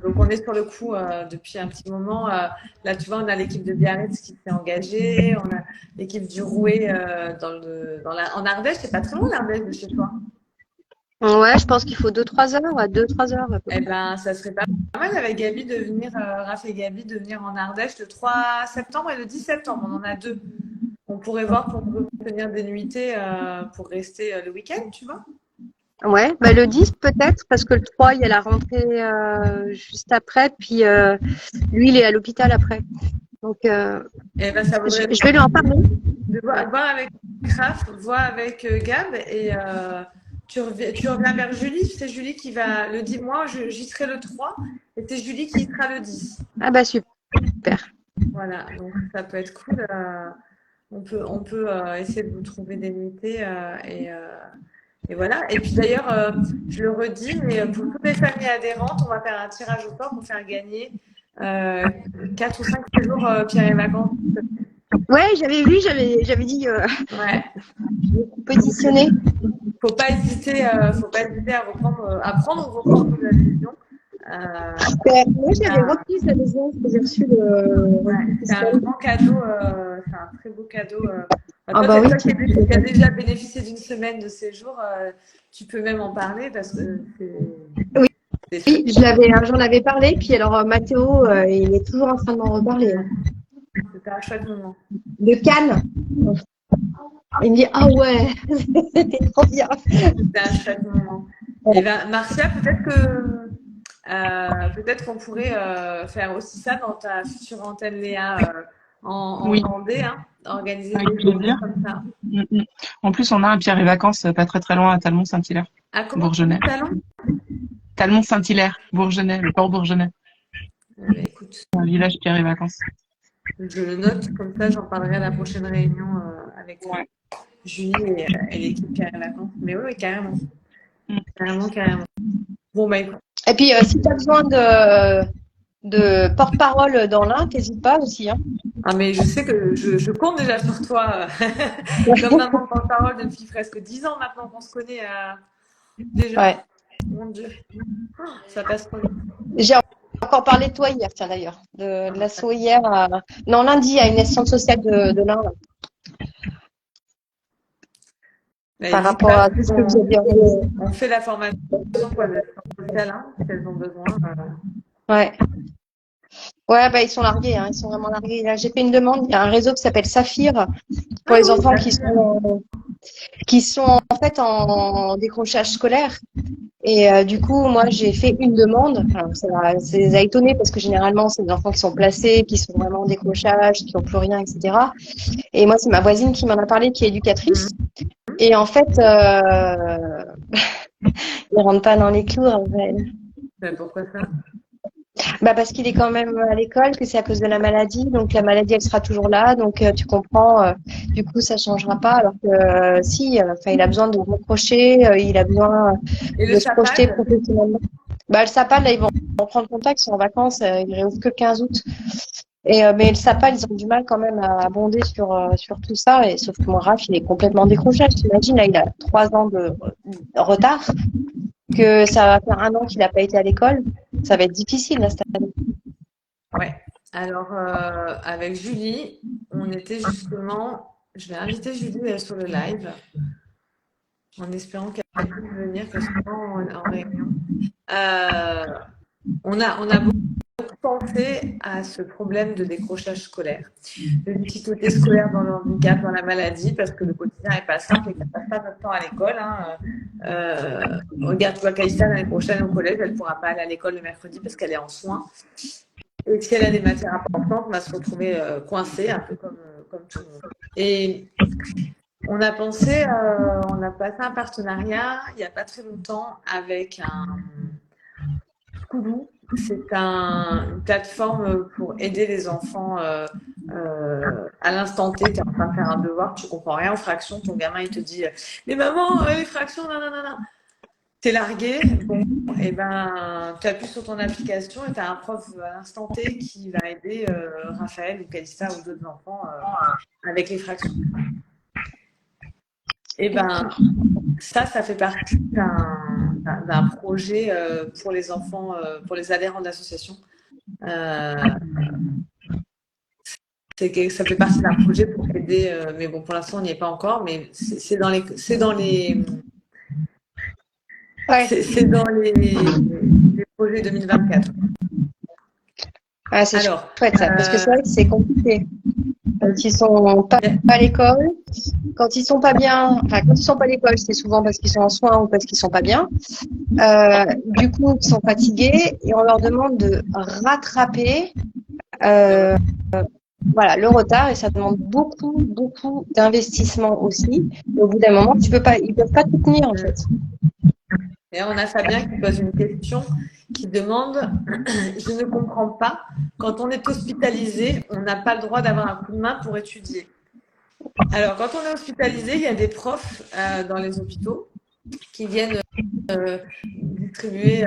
Donc on est sur le coup depuis un petit moment. Là, tu vois, on a l'équipe de Biarritz qui s'est engagée, on a l'équipe du Rouet en Ardèche. C'est pas très loin l'Ardèche de chez toi. Ouais, je pense qu'il faut 2-3 heures, 2-3 heures. Eh ben, ça serait pas mal avec Gabi de venir, Raph et Gabi de venir en Ardèche le 3 septembre et le 10 septembre. On en a 2. On pourrait voir pour obtenir des nuitées pour rester le week-end, tu vois. Ouais, bah le 10 peut-être, parce que le 3, il y a la rentrée juste après, puis lui, il est à l'hôpital après. Donc, Eh ben, ça vaudrait je vais lui en parler. de voir avec Raph, voir avec Gab et tu reviens vers Julie. C'est Julie qui va le 10. Moi, j'y serai le 3 et c'est Julie qui y sera le 10. Ah bah super. Voilà, donc ça peut être cool. On peut essayer de vous trouver des nuitées et voilà. Et puis d'ailleurs, je le redis, mais pour toutes les familles adhérentes, on va faire un tirage au sort pour faire gagner 4 ou 5 séjours Pierre et Vacances. Ouais, j'avais vu, j'avais dit Ouais. positionner. Faut pas hésiter à prendre ou reprendre l'adhésion. Moi, j'avais repris l'adhésion parce que j'ai reçu le. Ouais, c'est un grand cadeau, c'est un très beau cadeau. Ah Toi, bah oui. toi qui as déjà bénéficié d'une semaine de séjour, tu peux même en parler parce que c'est. Oui. C'est Oui, j'en avais parlé, puis alors Mathéo, il est toujours en train de m'en reparler. C'était un chouette moment. De Cannes. Il me dit ah ouais, c'était trop bien. C'était un chouette moment. Et ben, Marcia, peut-être qu'on pourrait faire aussi ça dans ta future antenne Léa en Oui. Vendée, hein, organiser Avec des journées plaisir. comme ça. En plus, on a un Pierre et Vacances pas très très loin à Talmont-Saint-Hilaire. Ah, comment Bourgenais. Talmont-Saint-Hilaire, Bourgenais, le port Bourgenais. Écoute, Un village Pierre et Vacances. je le note, comme ça j'en parlerai à la prochaine réunion avec Julie et l'équipe Pierre et Vacances. Mais oui, carrément. Carrément. Bon, bah écoute. Et puis, si tu as besoin de porte-parole dans l'un, n'hésite pas aussi. Hein. Ah, mais je sais que je compte déjà sur toi. Comme maman porte-parole depuis presque 10 ans maintenant qu'on se connaît déjà. Ouais. Mon Dieu. Ça passe trop vite. J'ai encore parlé de toi hier, tiens d'ailleurs. De l'assaut hier. Non, lundi, à une centre sociale de l'Ain. Par rapport à tout ce que vous avez dit. On fait la formation pour les centres sociales, hein, si elles ont besoin. Ouais. Ouais, bah, ils sont largués, hein, ils sont vraiment largués. Là, j'ai fait une demande, il y a un réseau qui s'appelle Saphir pour les enfants qui sont en fait en décrochage scolaire. Et du coup, moi, j'ai fait une demande. Alors, ça les a étonnés parce que généralement, c'est des enfants qui sont placés, qui sont vraiment en décrochage, qui n'ont plus rien, etc. Et moi, c'est ma voisine qui m'en a parlé, qui est éducatrice. Et en fait, il ne rentre pas dans les clous. En fait. Mais pourquoi ça? Bah parce qu'il est quand même à l'école, que c'est à cause de la maladie, donc la maladie elle sera toujours là, donc tu comprends, du coup ça changera pas, alors que il a besoin de reprocher, il a besoin de se projeter professionnellement. Bah le SAPAL là ils vont prendre contact, ils sont en vacances, ils réouvrent que le 15 août, Mais le SAPA, ils ont du mal quand même à abonder sur tout ça. Et sauf que moi, Raph, il est complètement décroché. T'imagines, là, il a 3 ans de retard, que ça va faire 1 an qu'il n'a pas été à l'école. Ça va être difficile, là, cette année. Ouais. Alors, avec Julie, on était justement. Je vais inviter Julie sur le live en espérant qu'elle puisse venir, qu'elle soit en réunion. On a beaucoup pensé à ce problème de décrochage scolaire, de difficultés scolaires dans le handicap, dans la maladie, parce que le quotidien n'est pas simple et qu'on ne passe pas notre temps à l'école. Regarde, tu vois, Kaïssa, l'année prochaine au collège, elle ne pourra pas aller à l'école le mercredi parce qu'elle est en soins. Et si elle a des matières importantes, on va se retrouver coincée, un peu comme tout le monde. Et on a pensé, on a passé un partenariat il n'y a pas très longtemps avec un Koulou. C'est une plateforme pour aider les enfants à l'instant T. Tu es en train de faire un devoir, tu comprends rien aux fractions, ton gamin il te dit mais maman, les fractions, non, non, non, non. T'es largué, bon, et ben, tu appuies sur ton application et tu as un prof à l'instant T qui va aider Raphaël ou Calista ou d'autres enfants avec les fractions. Et ben, ça fait partie d'un projet pour les enfants, pour les adhérents de l'association. Ça fait partie d'un projet pour aider, mais bon, pour l'instant, on n'y est pas encore, mais c'est dans les Ouais. C'est dans les projets 2024. Ah, c'est chouette ça, parce que c'est vrai que c'est compliqué. Quand ils sont pas à l'école, quand ils sont pas bien, enfin quand ils sont pas à l'école, c'est souvent parce qu'ils sont en soins ou parce qu'ils sont pas bien. Du coup, ils sont fatigués et on leur demande de rattraper voilà, le retard et ça demande beaucoup d'investissement aussi. Et au bout d'un moment, ils peuvent pas tout tenir en fait. Et on a Fabien qui pose une question qui demande je ne comprends pas, quand on est hospitalisé, on n'a pas le droit d'avoir un coup de main pour étudier. Alors, quand on est hospitalisé, il y a des profs dans les hôpitaux qui viennent distribuer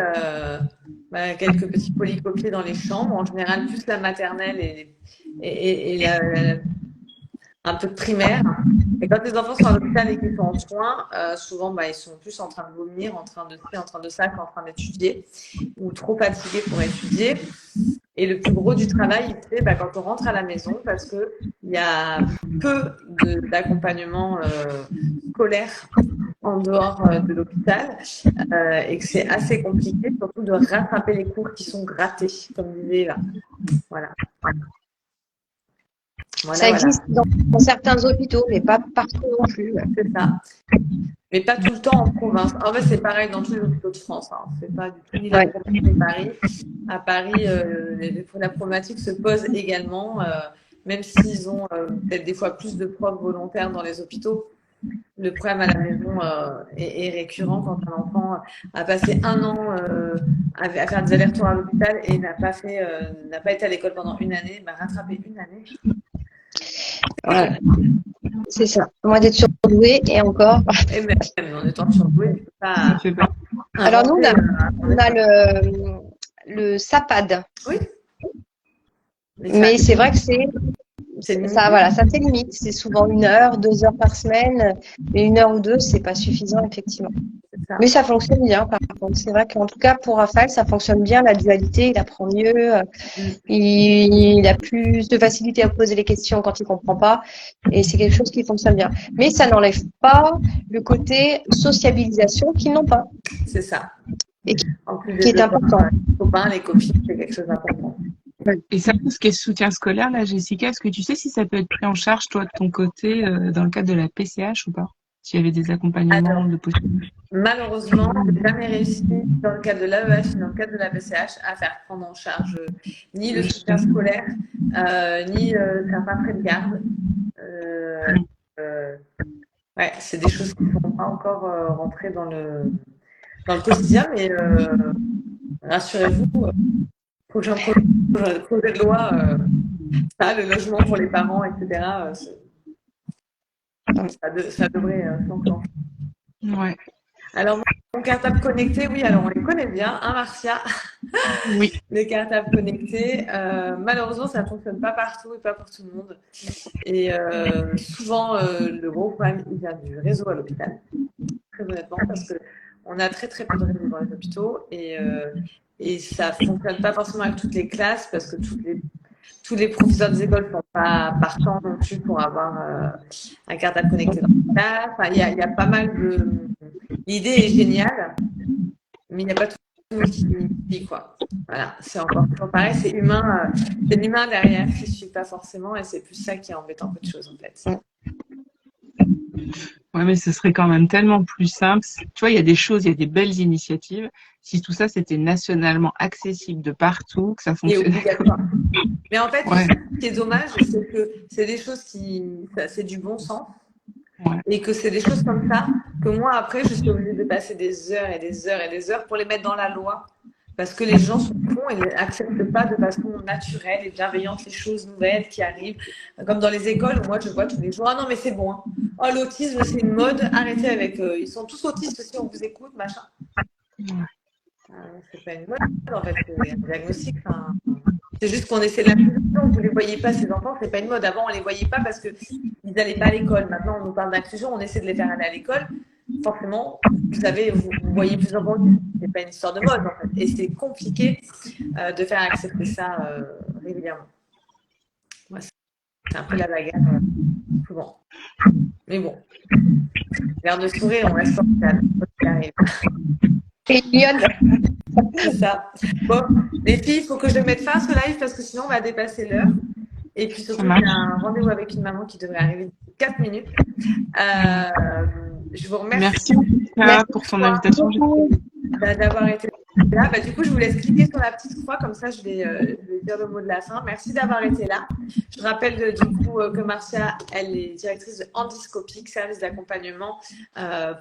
quelques petits polycopiés dans les chambres, en général plus la maternelle et un peu de primaire. Et quand les enfants sont à l'hôpital et qu'ils sont en soins, souvent ils sont plus en train de vomir, en train de ça qu'en train d'étudier, ou trop fatigués pour étudier. Et le plus gros du travail, il se fait quand on rentre à la maison, parce qu'il y a peu d'accompagnement scolaire en dehors de l'hôpital et que c'est assez compliqué, surtout de rattraper les cours qui sont ratés, comme disait Eva. Voilà. Ça existe dans certains hôpitaux, mais pas partout non plus. C'est ça. Mais pas tout le temps en province. En fait, c'est pareil dans tous les hôpitaux de France. Hein. C'est pas du tout ni la province ni Paris. À Paris, la problématique se pose également, même s'ils ont peut-être des fois plus de profs volontaires dans les hôpitaux. Le problème à la maison est récurrent quand un enfant a passé 1 an à faire des allers-retours à l'hôpital et n'a pas été à l'école pendant une année. Rattraper une année. Voilà. C'est ça. Moi d'être surdouée et encore. Et même en étant surdouée, pas. Alors nous, on a le SAPAD. Oui. Mais c'est vrai que ça fait limite. C'est souvent 1 heure, 2 heures par semaine, mais 1 heure ou 2, c'est pas suffisant effectivement. Mais ça fonctionne bien par contre. C'est vrai qu'en tout cas pour Raphaël, ça fonctionne bien. La dualité, il apprend mieux. Il a plus de facilité à poser les questions quand il comprend pas. Et c'est quelque chose qui fonctionne bien. Mais ça n'enlève pas le côté sociabilisation qu'ils n'ont pas. C'est ça. Et qui est important. Les copains, les copines, c'est quelque chose d'important. Et ça, pour ce qui est soutien scolaire, là, Jessica, est-ce que tu sais si ça peut être pris en charge, toi, de ton côté, dans le cadre de la PCH ou pas? S'il y avait des accompagnements de possible? Malheureusement, je n'ai jamais réussi, dans le cadre de l'AEH et dans le cadre de la PCH, à faire prendre en charge ni le soutien scolaire, ni certains frais de garde. Ouais, c'est des choses qui ne sont pas encore rentrées dans le quotidien, mais rassurez-vous, prochain projet de loi, le logement pour les parents, etc., ça devrait s'enclencher. Ouais. Alors, mon cartable connecté, oui, alors on les connaît bien, hein, Marcia? Oui. Les cartables connectés. Malheureusement, ça ne fonctionne pas partout et pas pour tout le monde. Et souvent, le gros problème, il vient du réseau à l'hôpital, très honnêtement, parce que on a très très peu de réseau dans les hôpitaux et ça ne fonctionne pas forcément avec toutes les classes parce que tous les professeurs des écoles ne sont pas partants non plus pour avoir un cartable connecté dans la classe. Enfin, il y a pas mal de... L'idée est géniale, mais il n'y a pas tout le monde qui suit, quoi. Voilà, c'est encore pareil, c'est humain, c'est l'humain derrière qui ne suit pas forcément et c'est plus ça qui est embêtant qu'autre chose en fait. Ouais, mais ce serait quand même tellement plus simple. Tu vois, il y a des choses, il y a des belles initiatives. Si tout ça, c'était nationalement accessible de partout, que ça Et fonctionnait. obligatoire. Mais en fait, Ouais. ce qui est dommage, c'est que c'est des choses c'est du bon sens. Ouais. Et que c'est des choses comme ça que moi, après, je suis obligée de passer des heures et des heures et des heures pour les mettre dans la loi. Parce que les gens sont cons et n'acceptent pas de façon naturelle et bienveillante les choses nouvelles qui arrivent. Comme dans les écoles, où moi, je vois tous les jours, ah non, mais c'est bon. Hein. Oh, l'autisme, c'est une mode, arrêtez avec eux. Ils sont tous autistes si on vous écoute, machin. C'est pas une mode, en fait, c'est un diagnostic. Enfin, c'est juste qu'on essaie de l'inclusion. Vous ne les voyez pas, ces enfants, c'est pas une mode. Avant, on les voyait pas parce qu'ils n'allaient pas à l'école. Maintenant, on nous parle d'inclusion, on essaie de les faire aller à l'école. Forcément, vous savez, vous voyez plus en plus. C'est pas une histoire de mode, en fait. Et c'est compliqué de faire accepter ça régulièrement. Ouais, c'est un peu la bagarre, souvent. Mais bon, l'air de sourire, on reste en calme. C'est mignonne. C'est ça. Bon, les filles, il faut que je mette fin à ce live parce que sinon on va dépasser l'heure. Et puis surtout, il y a un rendez-vous avec une maman qui devrait arriver d'ici 4 minutes. Je vous remercie. Merci pour ton invitation. D'avoir été là. Du coup, je vous laisse cliquer sur la petite croix, comme ça je vais dire le mot de la fin. Merci d'avoir été là. Je rappelle du coup que Marcia, elle est directrice de Handiscopique, service d'accompagnement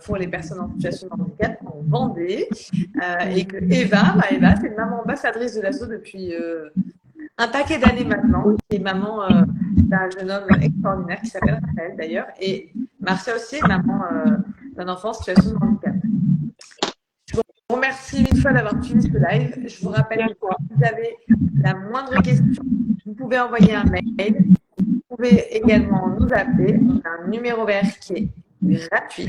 pour les personnes en situation de handicap en Vendée. Et que Eva, c'est une maman ambassadrice de l'asso depuis un paquet d'années maintenant, qui est maman d'un jeune homme extraordinaire qui s'appelle Raphaël d'ailleurs. Et Marcia aussi est maman d'un enfant en situation de handicap. Je vous remercie une fois d'avoir suivi ce live. Je vous rappelle que si vous avez la moindre question, vous pouvez envoyer un mail. Vous pouvez également nous appeler. On a un numéro vert qui est gratuit.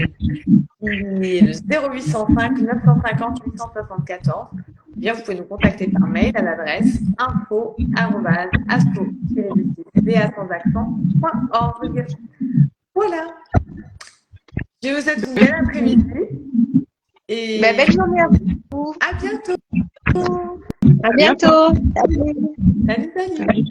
Il est le 0805 950 874. Bien, vous pouvez nous contacter par mail à l'adresse info@asso-ba-sans-accent.org. Voilà. Je vous souhaite une belle après-midi. Et belle journée à vous. À bientôt. À bientôt. Salut.